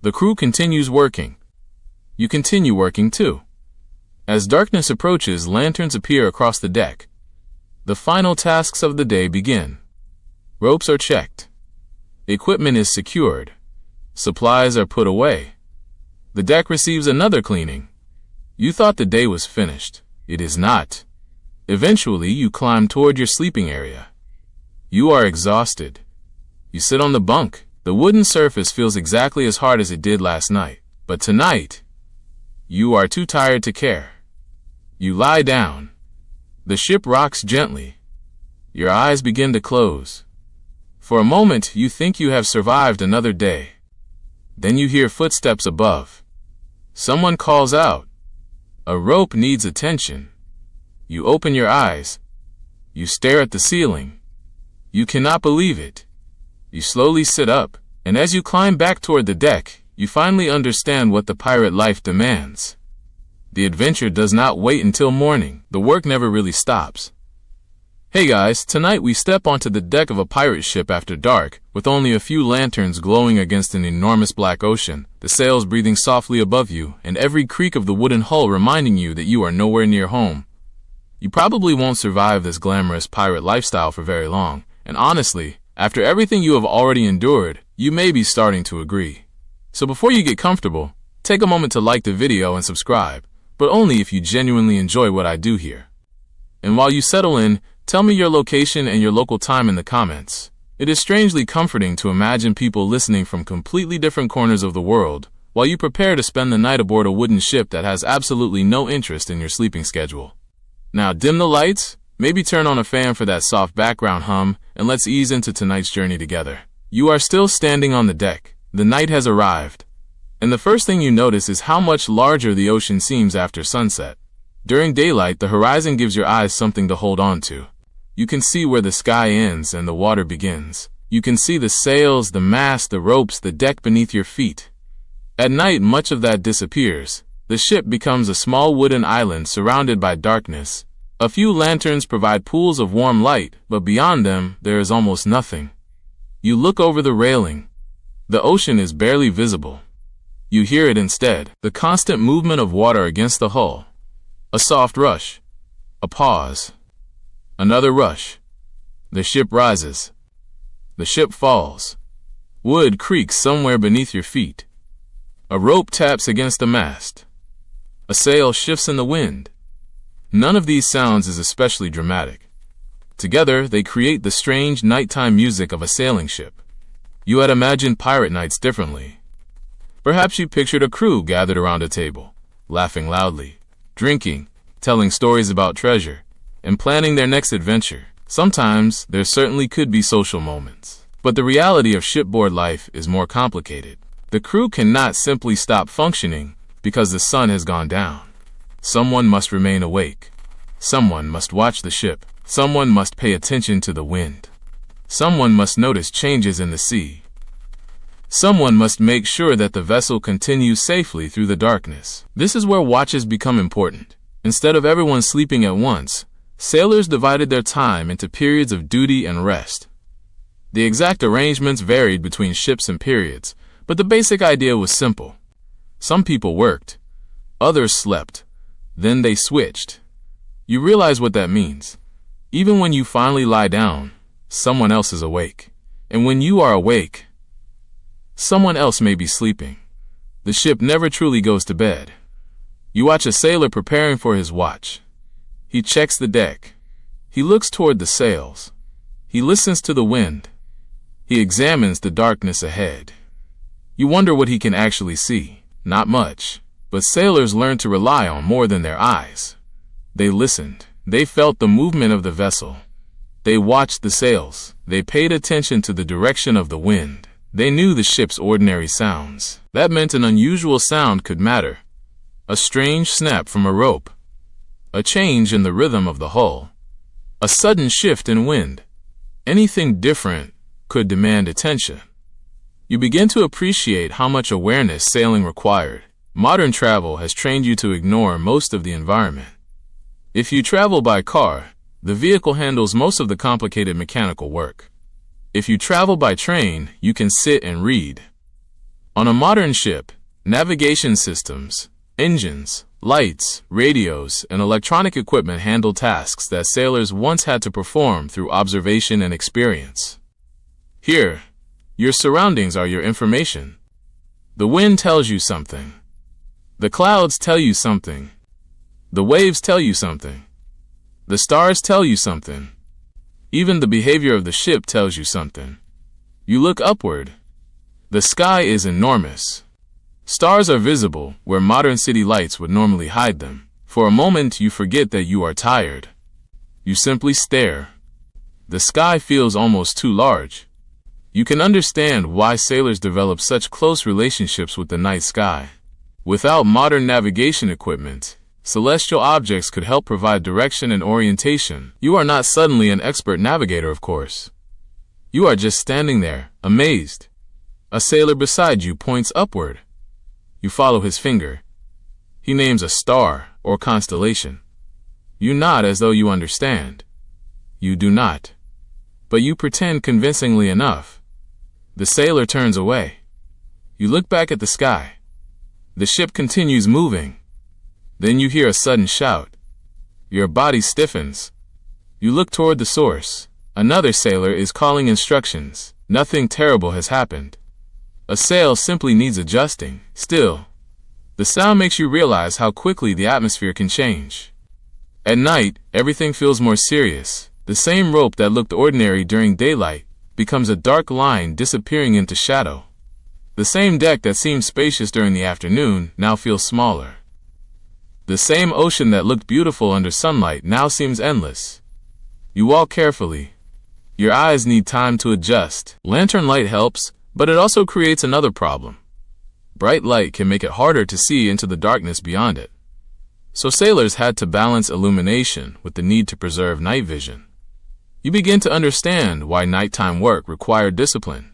Speaker 1: The crew continues working. You continue working too. As darkness approaches, lanterns appear across the deck. The final tasks of the day begin. Ropes are checked. Equipment is secured. Supplies are put away. The deck receives another cleaning. You thought the day was finished. It is not. Eventually, you climb toward your sleeping area. You are exhausted. You sit on the bunk. The wooden surface feels exactly as hard as it did last night. But tonight, you are too tired to care. You lie down. The ship rocks gently. Your eyes begin to close. For a moment, you think you have survived another day. Then you hear footsteps above. Someone calls out. A rope needs attention. You open your eyes. You stare at the ceiling. You cannot believe it. You slowly sit up, and as you climb back toward the deck, you finally understand what the pirate life demands. The adventure does not wait until morning. The work never really stops. Hey guys, tonight we step onto the deck of a pirate ship after dark, with only a few lanterns glowing against an enormous black ocean, the sails breathing softly above you, and every creak of the wooden hull reminding you that you are nowhere near home. You probably won't survive this glamorous pirate lifestyle for very long, and honestly, after everything you have already endured, you may be starting to agree. So before you get comfortable, take a moment to like the video and subscribe, but only if you genuinely enjoy what I do here. And while you settle in, tell me your location and your local time in the comments. It is strangely comforting to imagine people listening from completely different corners of the world, while you prepare to spend the night aboard a wooden ship that has absolutely no interest in your sleeping schedule. Now dim the lights, maybe turn on a fan for that soft background hum, and let's ease into tonight's journey together. You are still standing on the deck. The night has arrived. And the first thing you notice is how much larger the ocean seems after sunset. During daylight, the horizon gives your eyes something to hold on to. You can see where the sky ends and the water begins. You can see the sails, the mast, the ropes, the deck beneath your feet. At night, much of that disappears. The ship becomes a small wooden island surrounded by darkness. A few lanterns provide pools of warm light, but beyond them, there is almost nothing. You look over the railing. The ocean is barely visible. You hear it instead, the constant movement of water against the hull. A soft rush. A pause. Another rush. The ship rises. The ship falls. Wood creaks somewhere beneath your feet. A rope taps against the mast. A sail shifts in the wind. None of these sounds is especially dramatic. Together, they create the strange nighttime music of a sailing ship. You had imagined pirate nights differently. Perhaps you pictured a crew gathered around a table, laughing loudly, drinking, telling stories about treasure, and planning their next adventure. Sometimes, there certainly could be social moments. But the reality of shipboard life is more complicated. The crew cannot simply stop functioning because the sun has gone down. Someone must remain awake. Someone must watch the ship. Someone must pay attention to the wind. Someone must notice changes in the sea. Someone must make sure that the vessel continues safely through the darkness. This is where watches become important. Instead of everyone sleeping at once, sailors divided their time into periods of duty and rest. The exact arrangements varied between ships and periods, but the basic idea was simple. Some people worked, others slept, then they switched. You realize what that means. Even when you finally lie down, someone else is awake. And when you are awake, someone else may be sleeping. The ship never truly goes to bed. You watch a sailor preparing for his watch. He checks the deck. He looks toward the sails. He listens to the wind. He examines the darkness ahead. You wonder what he can actually see. Not much. But sailors learned to rely on more than their eyes. They listened. They felt the movement of the vessel. They watched the sails. They paid attention to the direction of the wind. They knew the ship's ordinary sounds. That meant an unusual sound could matter. A strange snap from a rope. A change in the rhythm of the hull. A sudden shift in wind. Anything different could demand attention. You begin to appreciate how much awareness sailing required. Modern travel has trained you to ignore most of the environment. If you travel by car, the vehicle handles most of the complicated mechanical work. If you travel by train, you can sit and read. On a modern ship, navigation systems, engines, lights, radios, and electronic equipment handle tasks that sailors once had to perform through observation and experience. Here, your surroundings are your information. The wind tells you something. The clouds tell you something. The waves tell you something. The stars tell you something. Even the behavior of the ship tells you something. You look upward. The sky is enormous. Stars are visible where modern city lights would normally hide them. For a moment, you forget that you are tired. You simply stare. The sky feels almost too large. You can understand why sailors develop such close relationships with the night sky. Without modern navigation equipment, celestial objects could help provide direction and orientation. You are not suddenly an expert navigator, of course. You are just standing there, amazed. A sailor beside you points upward. You follow his finger. He names a star or constellation. You nod as though you understand. You do not. But you pretend convincingly enough. The sailor turns away. You look back at the sky. The ship continues moving. Then you hear a sudden shout. Your body stiffens. You look toward the source. Another sailor is calling instructions. Nothing terrible has happened. A sail simply needs adjusting. Still, the sound makes you realize how quickly the atmosphere can change. At night, everything feels more serious. The same rope that looked ordinary during daylight becomes a dark line disappearing into shadow. The same deck that seemed spacious during the afternoon now feels smaller. The same ocean that looked beautiful under sunlight now seems endless. You walk carefully. Your eyes need time to adjust. Lantern light helps, but it also creates another problem. Bright light can make it harder to see into the darkness beyond it. So sailors had to balance illumination with the need to preserve night vision. You begin to understand why nighttime work required discipline.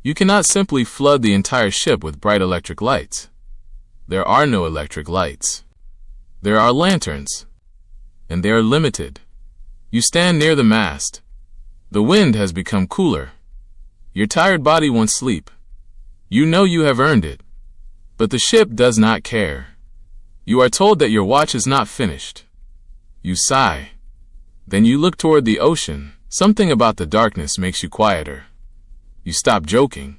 Speaker 1: You cannot simply flood the entire ship with bright electric lights. There are no electric lights. There are lanterns, and they are limited. You stand near the mast. The wind has become cooler. Your tired body wants sleep. You know you have earned it. But the ship does not care. You are told that your watch is not finished. You sigh. Then you look toward the ocean. Something about the darkness makes you quieter. You stop joking.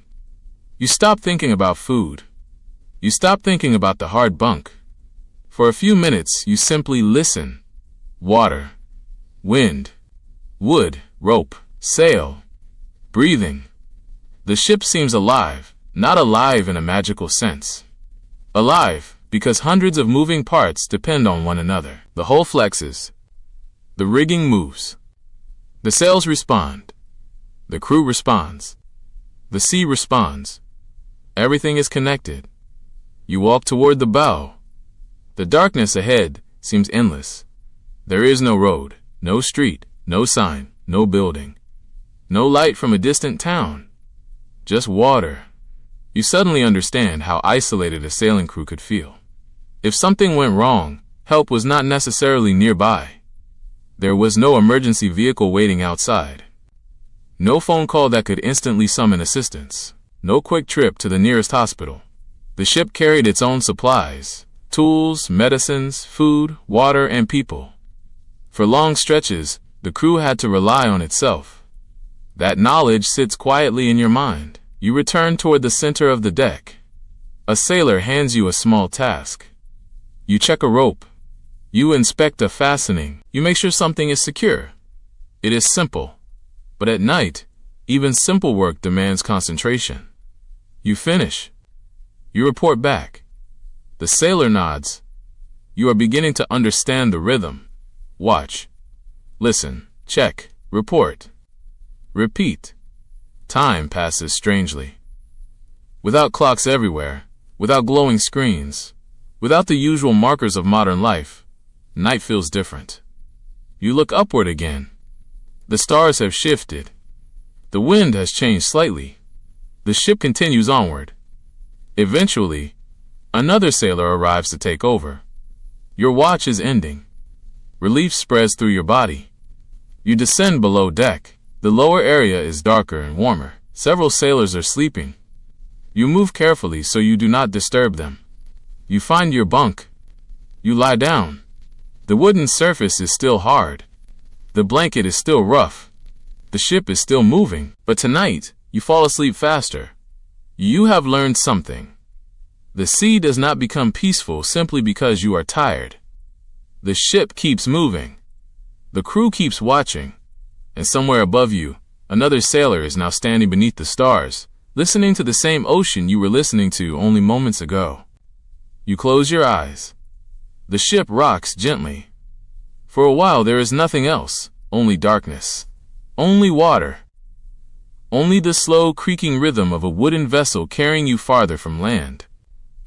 Speaker 1: You stop thinking about food. You stop thinking about the hard bunk. For a few minutes, you simply listen. Water, wind, Wood, rope, sail, breathing. The ship seems alive, not alive in a magical sense. Alive, because hundreds of moving parts depend on one another. The hull flexes. The rigging moves. The sails respond. The crew responds. The sea responds. Everything is connected. You walk toward the bow. The darkness ahead seems endless. There is no road, no street, no sign, no building. No light from a distant town. Just water. You suddenly understand how isolated a sailing crew could feel. If something went wrong, help was not necessarily nearby. There was no emergency vehicle waiting outside. No phone call that could instantly summon assistance. No quick trip to the nearest hospital. The ship carried its own supplies, tools, medicines, food, water, and people. For long stretches, the crew had to rely on itself. That knowledge sits quietly in your mind. You return toward the center of the deck. A sailor hands you a small task. You check a rope. You inspect a fastening. You make sure something is secure. It is simple. But at night, even simple work demands concentration. You finish. You report back. The sailor nods. You are beginning to understand the rhythm. Watch. Listen. Check. Report. Repeat. Time passes strangely. Without clocks everywhere, without glowing screens, without the usual markers of modern life, night feels different. You look upward again. The stars have shifted. The wind has changed slightly. The ship continues onward. Eventually, another sailor arrives to take over. Your watch is ending. Relief spreads through your body. You descend below deck. The lower area is darker and warmer. Several sailors are sleeping. You move carefully so you do not disturb them. You find your bunk. You lie down. The wooden surface is still hard. The blanket is still rough. The ship is still moving, but tonight, you fall asleep faster. You have learned something. The sea does not become peaceful simply because you are tired. The ship keeps moving. The crew keeps watching. And somewhere above you, another sailor is now standing beneath the stars, listening to the same ocean you were listening to only moments ago. You close your eyes. The ship rocks gently. For a while there is nothing else, only darkness. Only water. Only the slow creaking rhythm of a wooden vessel carrying you farther from land.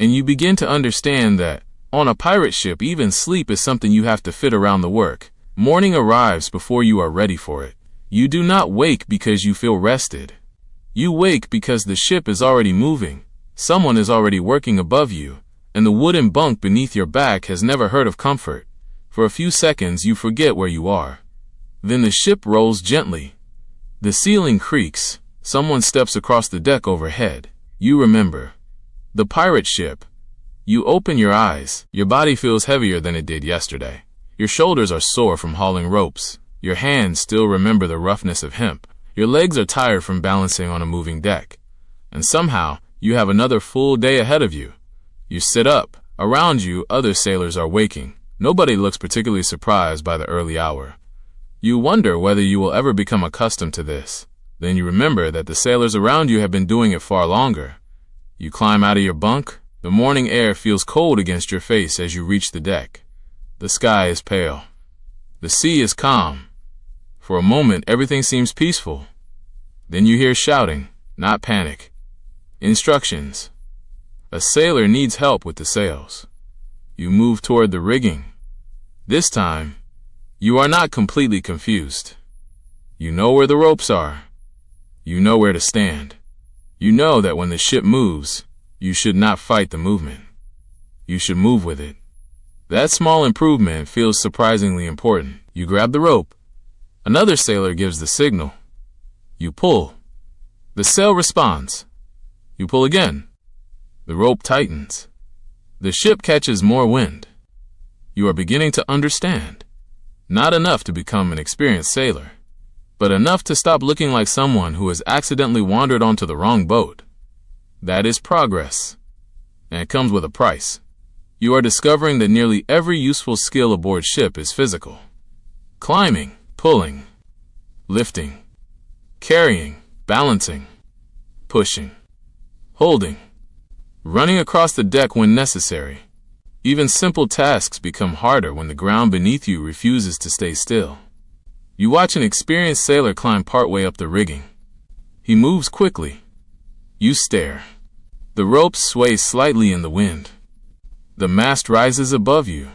Speaker 1: And you begin to understand that, on a pirate ship, even sleep is something you have to fit around the work. Morning arrives before you are ready for it. You do not wake because you feel rested. You wake because the ship is already moving. Someone is already working above you, and the wooden bunk beneath your back has never heard of comfort. For a few seconds you forget where you are. Then the ship rolls gently. The ceiling creaks. Someone steps across the deck overhead. You remember. The pirate ship. You open your eyes. Your body feels heavier than it did yesterday. Your shoulders are sore from hauling ropes. Your hands still remember the roughness of hemp. Your legs are tired from balancing on a moving deck. And somehow, you have another full day ahead of you. You sit up. Around you, other sailors are waking. Nobody looks particularly surprised by the early hour. You wonder whether you will ever become accustomed to this. Then you remember that the sailors around you have been doing it far longer. You climb out of your bunk. The morning air feels cold against your face as you reach the deck. The sky is pale. The sea is calm. For a moment, everything seems peaceful. Then you hear shouting, not panic. Instructions. A sailor needs help with the sails. You move toward the rigging. This time, you are not completely confused. You know where the ropes are. You know where to stand. You know that when the ship moves, you should not fight the movement. You should move with it. That small improvement feels surprisingly important. You grab the rope. Another sailor gives the signal. You pull. The sail responds. You pull again. The rope tightens. The ship catches more wind. You are beginning to understand. Not enough to become an experienced sailor, but enough to stop looking like someone who has accidentally wandered onto the wrong boat. That is progress, and it comes with a price. You are discovering that nearly every useful skill aboard ship is physical. Climbing, pulling, lifting, carrying, balancing, pushing, holding, running across the deck when necessary. Even simple tasks become harder when the ground beneath you refuses to stay still. You watch an experienced sailor climb partway up the rigging. He moves quickly. You stare. The ropes sway slightly in the wind. The mast rises above you.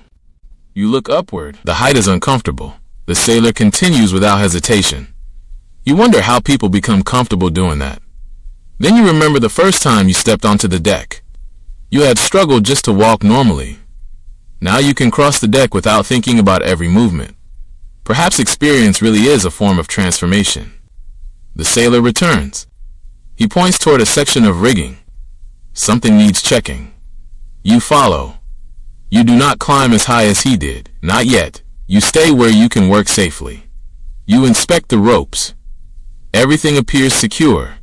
Speaker 1: You look upward. The height is uncomfortable. The sailor continues without hesitation. You wonder how people become comfortable doing that. Then you remember the first time you stepped onto the deck. You had struggled just to walk normally. Now you can cross the deck without thinking about every movement. Perhaps experience really is a form of transformation. The sailor returns. He points toward a section of rigging. Something needs checking. You follow. You do not climb as high as he did. Not yet. You stay where you can work safely. You inspect the ropes. Everything appears secure.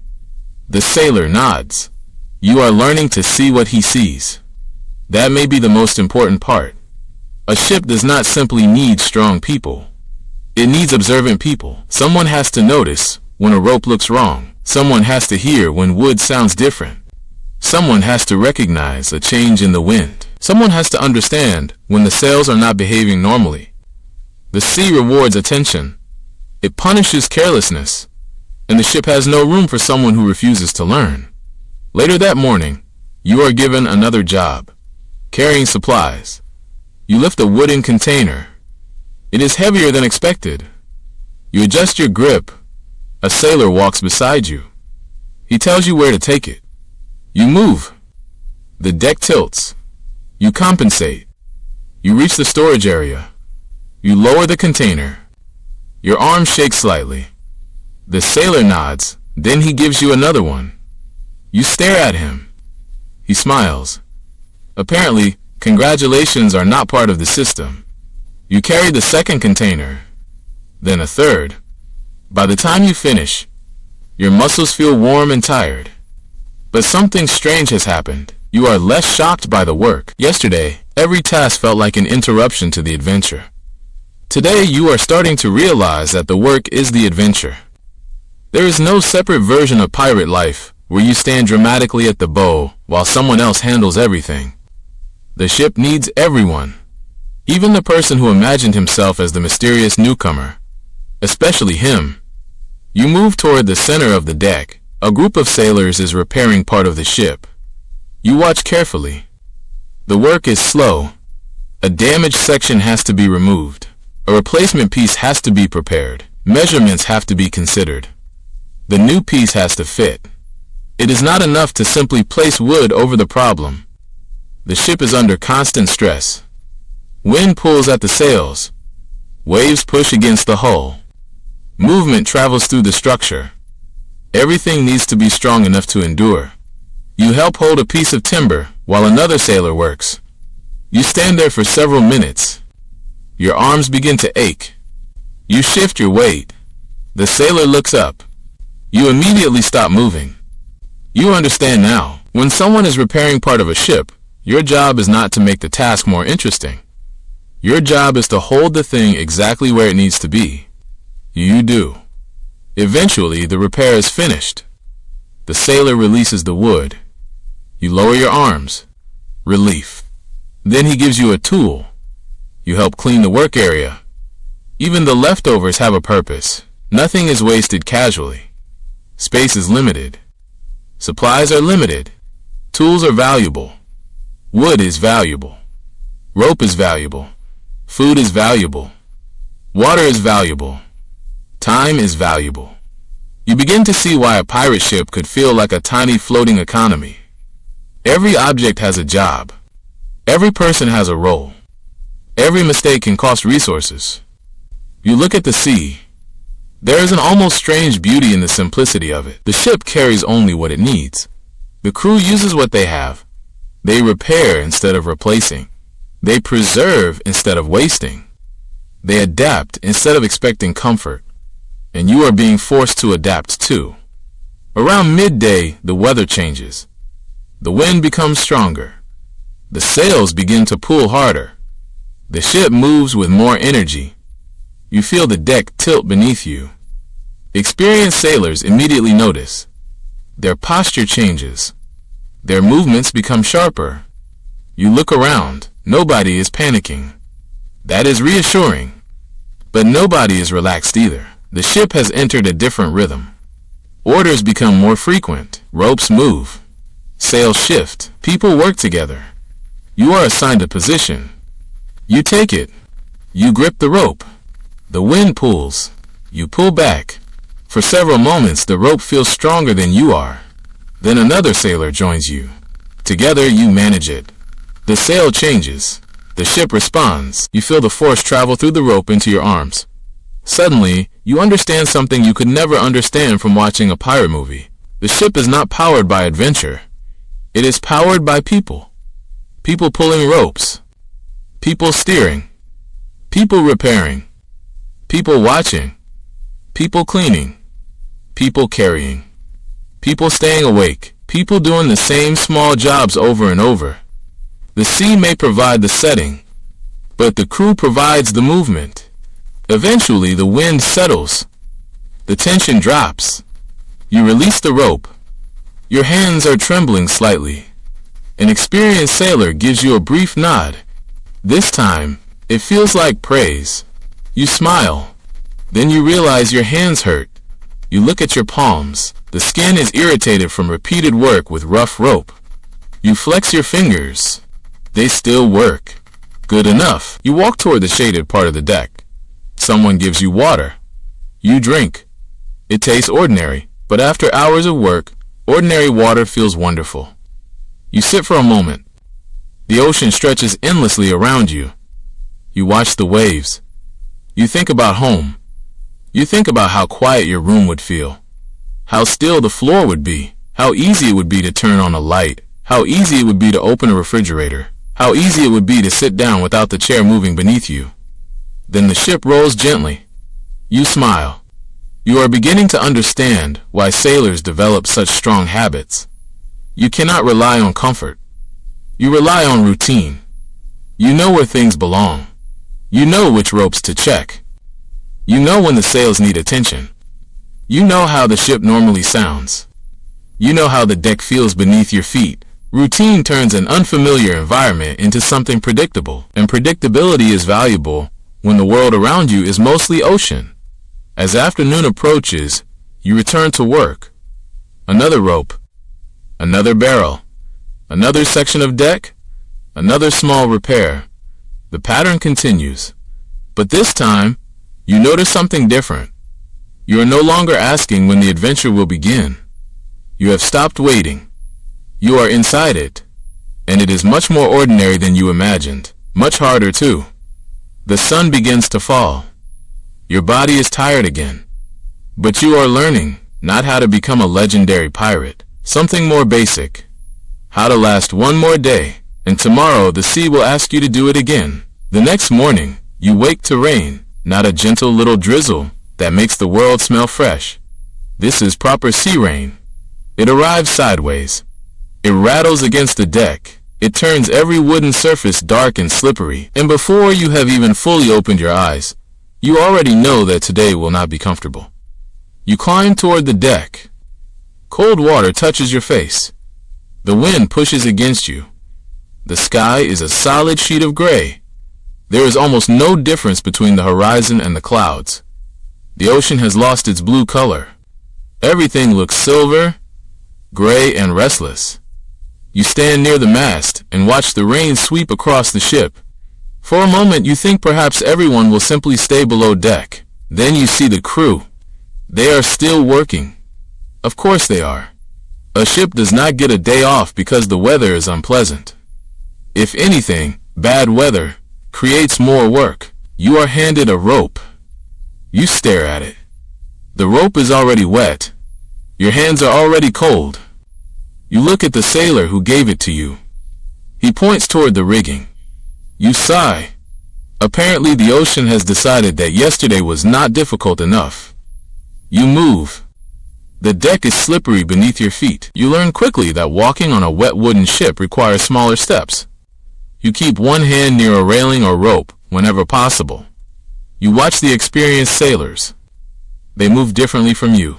Speaker 1: The sailor nods. You are learning to see what he sees. That may be the most important part. A ship does not simply need strong people. It needs observant people. Someone has to notice when a rope looks wrong. Someone has to hear when wood sounds different. Someone has to recognize a change in the wind. Someone has to understand when the sails are not behaving normally. The sea rewards attention. It punishes carelessness. And the ship has no room for someone who refuses to learn. Later that morning, you are given another job. Carrying supplies. You lift a wooden container. It is heavier than expected. You adjust your grip. A sailor walks beside you. He tells you where to take it. You move. The deck tilts. You compensate. You reach the storage area. You lower the container. Your arm shakes slightly. The sailor nods, then he gives you another one. You stare at him. He smiles. Apparently, congratulations are not part of the system. You carry the second container, then a third. By the time you finish, your muscles feel warm and tired. But something strange has happened. You are less shocked by the work. Yesterday, every task felt like an interruption to the adventure. Today, you are starting to realize that the work is the adventure. There is no separate version of pirate life where you stand dramatically at the bow while someone else handles everything. The ship needs everyone, even the person who imagined himself as the mysterious newcomer, especially him. You move toward the center of the deck. A group of sailors is repairing part of the ship. You watch carefully. The work is slow. A damaged section has to be removed. A replacement piece has to be prepared. Measurements have to be considered. The new piece has to fit. It is not enough to simply place wood over the problem. The ship is under constant stress. Wind pulls at the sails. Waves push against the hull. Movement travels through the structure. Everything needs to be strong enough to endure. You help hold a piece of timber while another sailor works. You stand there for several minutes. Your arms begin to ache. You shift your weight. The sailor looks up. You immediately stop moving. You understand now. When someone is repairing part of a ship, your job is not to make the task more interesting. Your job is to hold the thing exactly where it needs to be. You do. Eventually, the repair is finished. The sailor releases the wood. You lower your arms. Relief. Then he gives you a tool. You help clean the work area. Even the leftovers have a purpose. Nothing is wasted casually. Space is limited. Supplies are limited. Tools are valuable. Wood is valuable. Rope is valuable. Food is valuable. Water is valuable. Time is valuable. You begin to see why a pirate ship could feel like a tiny floating economy. Every object has a job. Every person has a role. Every mistake can cost resources. You look at the sea. There is an almost strange beauty in the simplicity of it. The ship carries only what it needs. The crew uses what they have. They repair instead of replacing. They preserve instead of wasting. They adapt instead of expecting comfort. And you are being forced to adapt too. Around midday, the weather changes. The wind becomes stronger. The sails begin to pull harder. The ship moves with more energy. You feel the deck tilt beneath you. Experienced sailors immediately notice. Their posture changes. Their movements become sharper. You look around. Nobody is panicking. That is reassuring. But nobody is relaxed either. The ship has entered a different rhythm. Orders become more frequent. Ropes move. Sails shift. People work together. You are assigned a position. You take it. You grip the rope. The wind pulls. You pull back. For several moments, the rope feels stronger than you are. Then another sailor joins you. Together, you manage it. The sail changes. The ship responds. You feel the force travel through the rope into your arms. Suddenly, you understand something you could never understand from watching a pirate movie. The ship is not powered by adventure. It is powered by people. People pulling ropes. People steering. People repairing. People watching. People cleaning. People carrying. People staying awake. People doing the same small jobs over and over. The sea may provide the setting, but the crew provides the movement. Eventually, the wind settles. The tension drops. You release the rope. Your hands are trembling slightly. An experienced sailor gives you a brief nod. This time, it feels like praise. You smile. Then you realize your hands hurt. You look at your palms. The skin is irritated from repeated work with rough rope. You flex your fingers. They still work. Good enough. You walk toward the shaded part of the deck. Someone gives you water. You drink. It tastes ordinary, but after hours of work, ordinary water feels wonderful. You sit for a moment. The ocean stretches endlessly around you. You watch the waves. You think about home. You think about how quiet your room would feel. How still the floor would be. How easy it would be to turn on a light. How easy it would be to open a refrigerator. How easy it would be to sit down without the chair moving beneath you. Then the ship rolls gently. You smile. You are beginning to understand why sailors develop such strong habits. You cannot rely on comfort. You rely on routine. You know where things belong. You know which ropes to check. You know when the sails need attention. You know how the ship normally sounds. You know how the deck feels beneath your feet. Routine turns an unfamiliar environment into something predictable, and predictability is valuable when the world around you is mostly ocean. As afternoon approaches, you return to work. Another rope, another barrel, another section of deck, another small repair. The pattern continues, but this time, you notice something different. You are no longer asking when the adventure will begin. You have stopped waiting. You are inside it, and it is much more ordinary than you imagined. Much harder, too. The sun begins to fall. Your body is tired again. But you are learning not how to become a legendary pirate, something more basic. How to last one more day, and tomorrow the sea will ask you to do it again. The next morning, you wake to rain, not a gentle little drizzle that makes the world smell fresh. This is proper sea rain. It arrives sideways. It rattles against the deck. It turns every wooden surface dark and slippery. And before you have even fully opened your eyes, you already know that today will not be comfortable. You climb toward the deck. Cold water touches your face. The wind pushes against you. The sky is a solid sheet of gray. There is almost no difference between the horizon and the clouds. The ocean has lost its blue color. Everything looks silver, gray, and restless. You stand near the mast and watch the rain sweep across the ship. For a moment you think perhaps everyone will simply stay below deck. Then you see the crew. They are still working. Of course they are. A ship does not get a day off because the weather is unpleasant. If anything, bad weather creates more work. You are handed a rope. You stare at it. The rope is already wet. Your hands are already cold. You look at the sailor who gave it to you. He points toward the rigging. You sigh. Apparently the ocean has decided that yesterday was not difficult enough. You move. The deck is slippery beneath your feet. You learn quickly that walking on a wet wooden ship requires smaller steps. You keep one hand near a railing or rope whenever possible. You watch the experienced sailors. They move differently from you.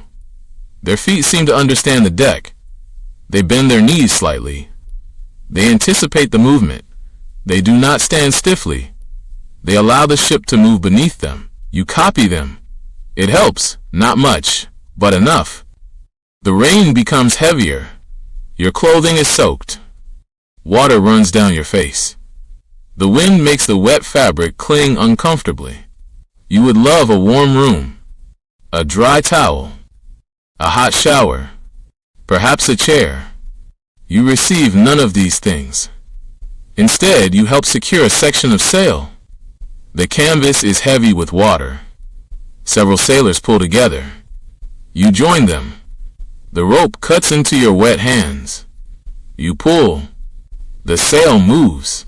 Speaker 1: Their feet seem to understand the deck. They bend their knees slightly. They anticipate the movement. They do not stand stiffly. They allow the ship to move beneath them. You copy them. It helps, not much, but enough. The rain becomes heavier. Your clothing is soaked. Water runs down your face. The wind makes the wet fabric cling uncomfortably. You would love a warm room, a dry towel, a hot shower, perhaps a chair. You receive none of these things. Instead, you help secure a section of sail. The canvas is heavy with water. Several sailors pull together. You join them. The rope cuts into your wet hands. You pull. The sail moves.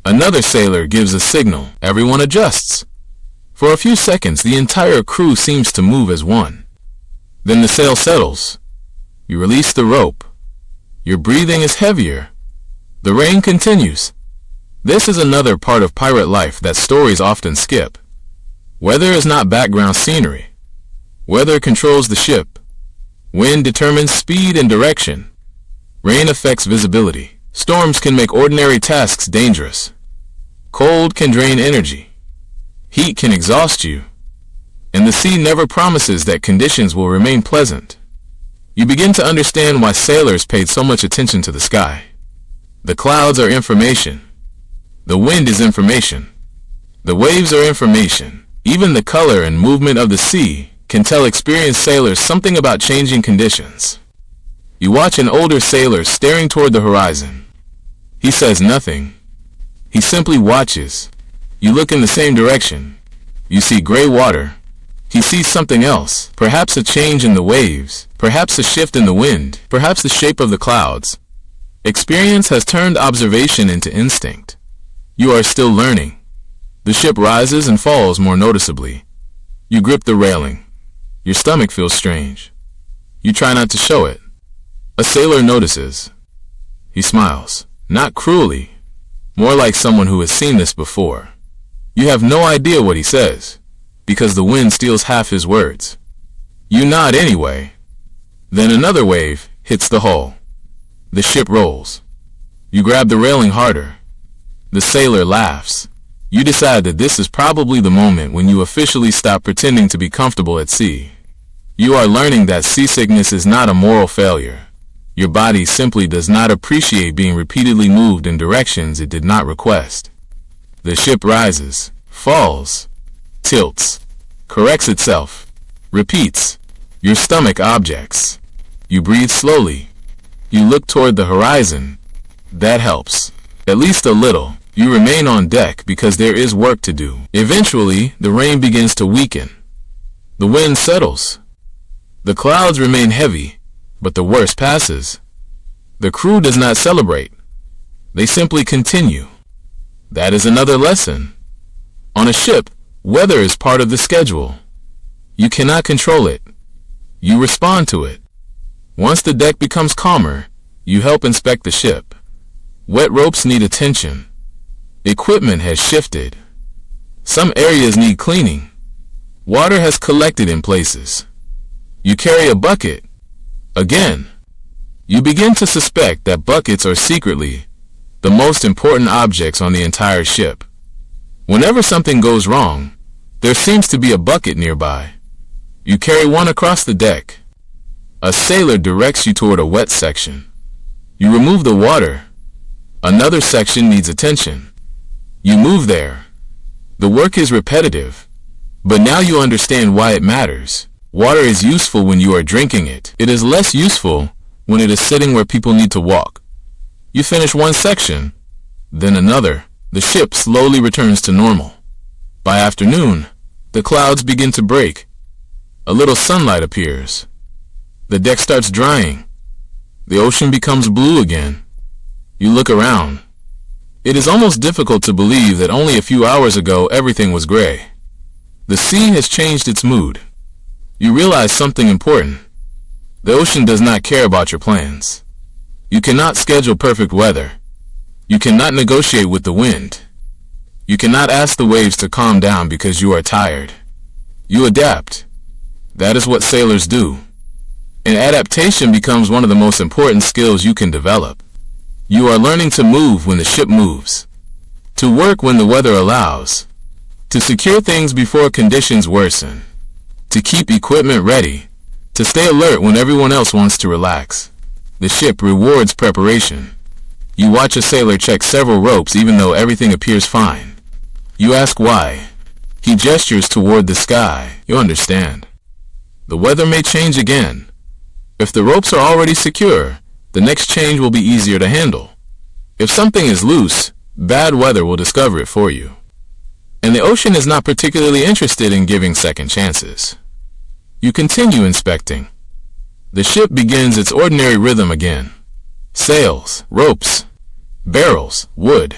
Speaker 1: Another sailor gives a signal. Everyone adjusts. For a few seconds, the entire crew seems to move as one. Then the sail settles. You release the rope. Your breathing is heavier. The rain continues. This is another part of pirate life that stories often skip. Weather is not background scenery. Weather controls the ship. Wind determines speed and direction. Rain affects visibility. Storms can make ordinary tasks dangerous. Cold can drain energy. Heat can exhaust you. And the sea never promises that conditions will remain pleasant. You begin to understand why sailors paid so much attention to the sky. The clouds are information. The wind is information. The waves are information. Even the color and movement of the sea can tell experienced sailors something about changing conditions. You watch an older sailor staring toward the horizon. He says nothing. He simply watches. You look in the same direction. You see gray water. He sees something else, perhaps a change in the waves, perhaps a shift in the wind, perhaps the shape of the clouds. Experience has turned observation into instinct. You are still learning. The ship rises and falls more noticeably. You grip the railing. Your stomach feels strange. You try not to show it. A sailor notices. He smiles, not cruelly, more like someone who has seen this before. You have no idea what he says, because the wind steals half his words. You nod anyway. Then another wave hits the hull. The ship rolls. You grab the railing harder. The sailor laughs. You decide that this is probably the moment when you officially stop pretending to be comfortable at sea. You are learning that seasickness is not a moral failure. Your body simply does not appreciate being repeatedly moved in directions it did not request. The ship rises, falls, tilts, corrects itself, repeats. Your stomach objects. You breathe slowly. You look toward the horizon. That helps. At least a little. You remain on deck because there is work to do. Eventually, the rain begins to weaken. The wind settles. The clouds remain heavy, but the worst passes. The crew does not celebrate. They simply continue. That is another lesson. On a ship, weather is part of the schedule. You cannot control it. You respond to it. Once the deck becomes calmer, you help inspect the ship. Wet ropes need attention. Equipment has shifted. Some areas need cleaning. Water has collected in places. You carry a bucket. Again. You begin to suspect that buckets are secretly the most important objects on the entire ship. Whenever something goes wrong, there seems to be a bucket nearby. You carry one across the deck. A sailor directs you toward a wet section. You remove the water. Another section needs attention. You move there. The work is repetitive, but now you understand why it matters. Water is useful when you are drinking it. It is less useful when it is sitting where people need to walk. You finish one section, then another. The ship slowly returns to normal. By afternoon, the clouds begin to break. A little sunlight appears. The deck starts drying. The ocean becomes blue again. You look around. It is almost difficult to believe that only a few hours ago everything was gray. The sea has changed its mood. You realize something important. The ocean does not care about your plans. You cannot schedule perfect weather. You cannot negotiate with the wind. You cannot ask the waves to calm down because you are tired. You adapt. That is what sailors do. And adaptation becomes one of the most important skills you can develop. You are learning to move when the ship moves, to work when the weather allows, to secure things before conditions worsen, to keep equipment ready, to stay alert when everyone else wants to relax. The ship rewards preparation. You watch a sailor check several ropes even though everything appears fine. You ask why. He gestures toward the sky. You understand. The weather may change again. If the ropes are already secure, the next change will be easier to handle. If something is loose, bad weather will discover it for you. And the ocean is not particularly interested in giving second chances. You continue inspecting. The ship begins its ordinary rhythm again. Sails, ropes, barrels, wood,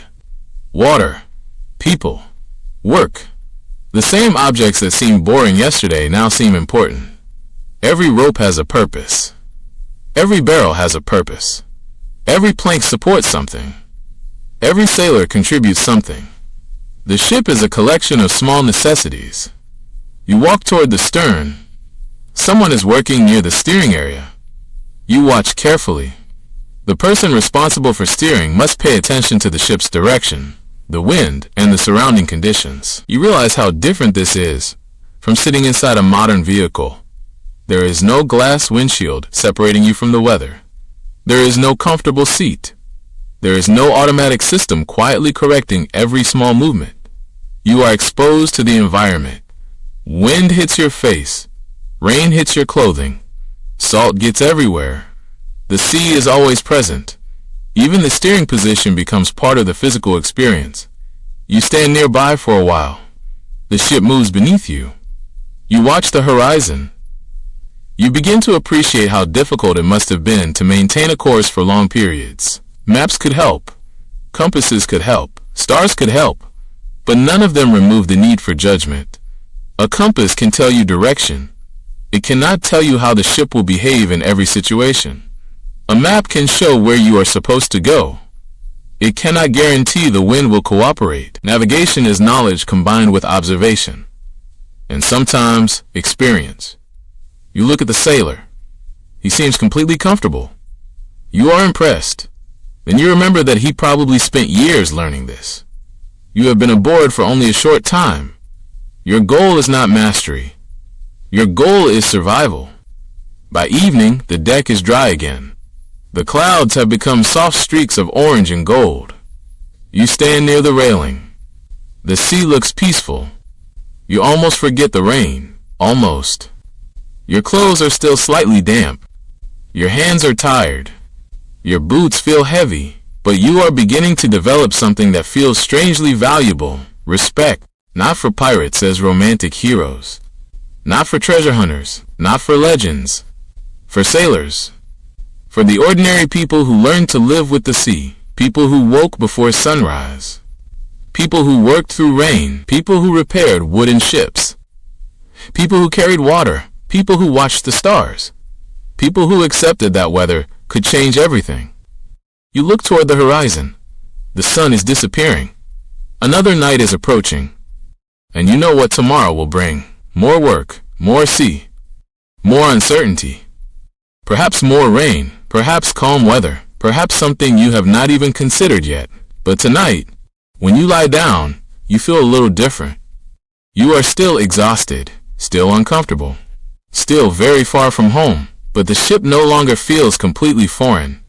Speaker 1: water, people, work. The same objects that seemed boring yesterday now seem important. Every rope has a purpose. Every barrel has a purpose. Every plank supports something. Every sailor contributes something. The ship is a collection of small necessities. You walk toward the stern. Someone is working near the steering area. You watch carefully. The person responsible for steering must pay attention to the ship's direction, the wind, and the surrounding conditions. You realize how different this is from sitting inside a modern vehicle. There is no glass windshield separating you from the weather. There is no comfortable seat. There is no automatic system quietly correcting every small movement. You are exposed to the environment. Wind hits your face. Rain hits your clothing. Salt gets everywhere. The sea is always present. Even the steering position becomes part of the physical experience. You stand nearby for a while. The ship moves beneath you. You watch the horizon. You begin to appreciate how difficult it must have been to maintain a course for long periods. Maps could help. Compasses could help. Stars could help. But none of them remove the need for judgment. A compass can tell you direction. It cannot tell you how the ship will behave in every situation. A map can show where you are supposed to go. It cannot guarantee the wind will cooperate. Navigation is knowledge combined with observation, and sometimes experience. You look at the sailor. He seems completely comfortable. You are impressed. Then you remember that he probably spent years learning this. You have been aboard for only a short time. Your goal is not mastery. Your goal is survival. By evening, the deck is dry again. The clouds have become soft streaks of orange and gold. You stand near the railing. The sea looks peaceful. You almost forget the rain. Almost. Your clothes are still slightly damp. Your hands are tired. Your boots feel heavy. But you are beginning to develop something that feels strangely valuable. Respect. Not for pirates as romantic heroes. Not for treasure hunters. Not for legends. For sailors. For the ordinary people who learned to live with the sea. People who woke before sunrise. People who worked through rain. People who repaired wooden ships. People who carried water. People who watched the stars. People who accepted that weather could change everything. You look toward the horizon. The sun is disappearing. Another night is approaching. And you know what tomorrow will bring. More work, more sea, more uncertainty. Perhaps more rain, perhaps calm weather, perhaps something you have not even considered yet. But tonight, when you lie down, you feel a little different. You are still exhausted, still uncomfortable, still very far from home, but the ship no longer feels completely foreign.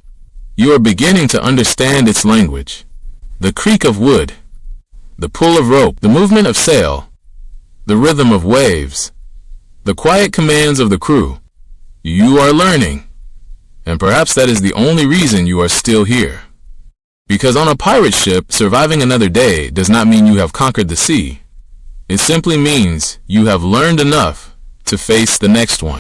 Speaker 1: You are beginning to understand its language. The creak of wood, the pull of rope, the movement of sail, the rhythm of waves, the quiet commands of the crew. You are learning, and perhaps that is the only reason you are still here. Because on a pirate ship, surviving another day does not mean you have conquered the sea. It simply means you have learned enough to face the next one.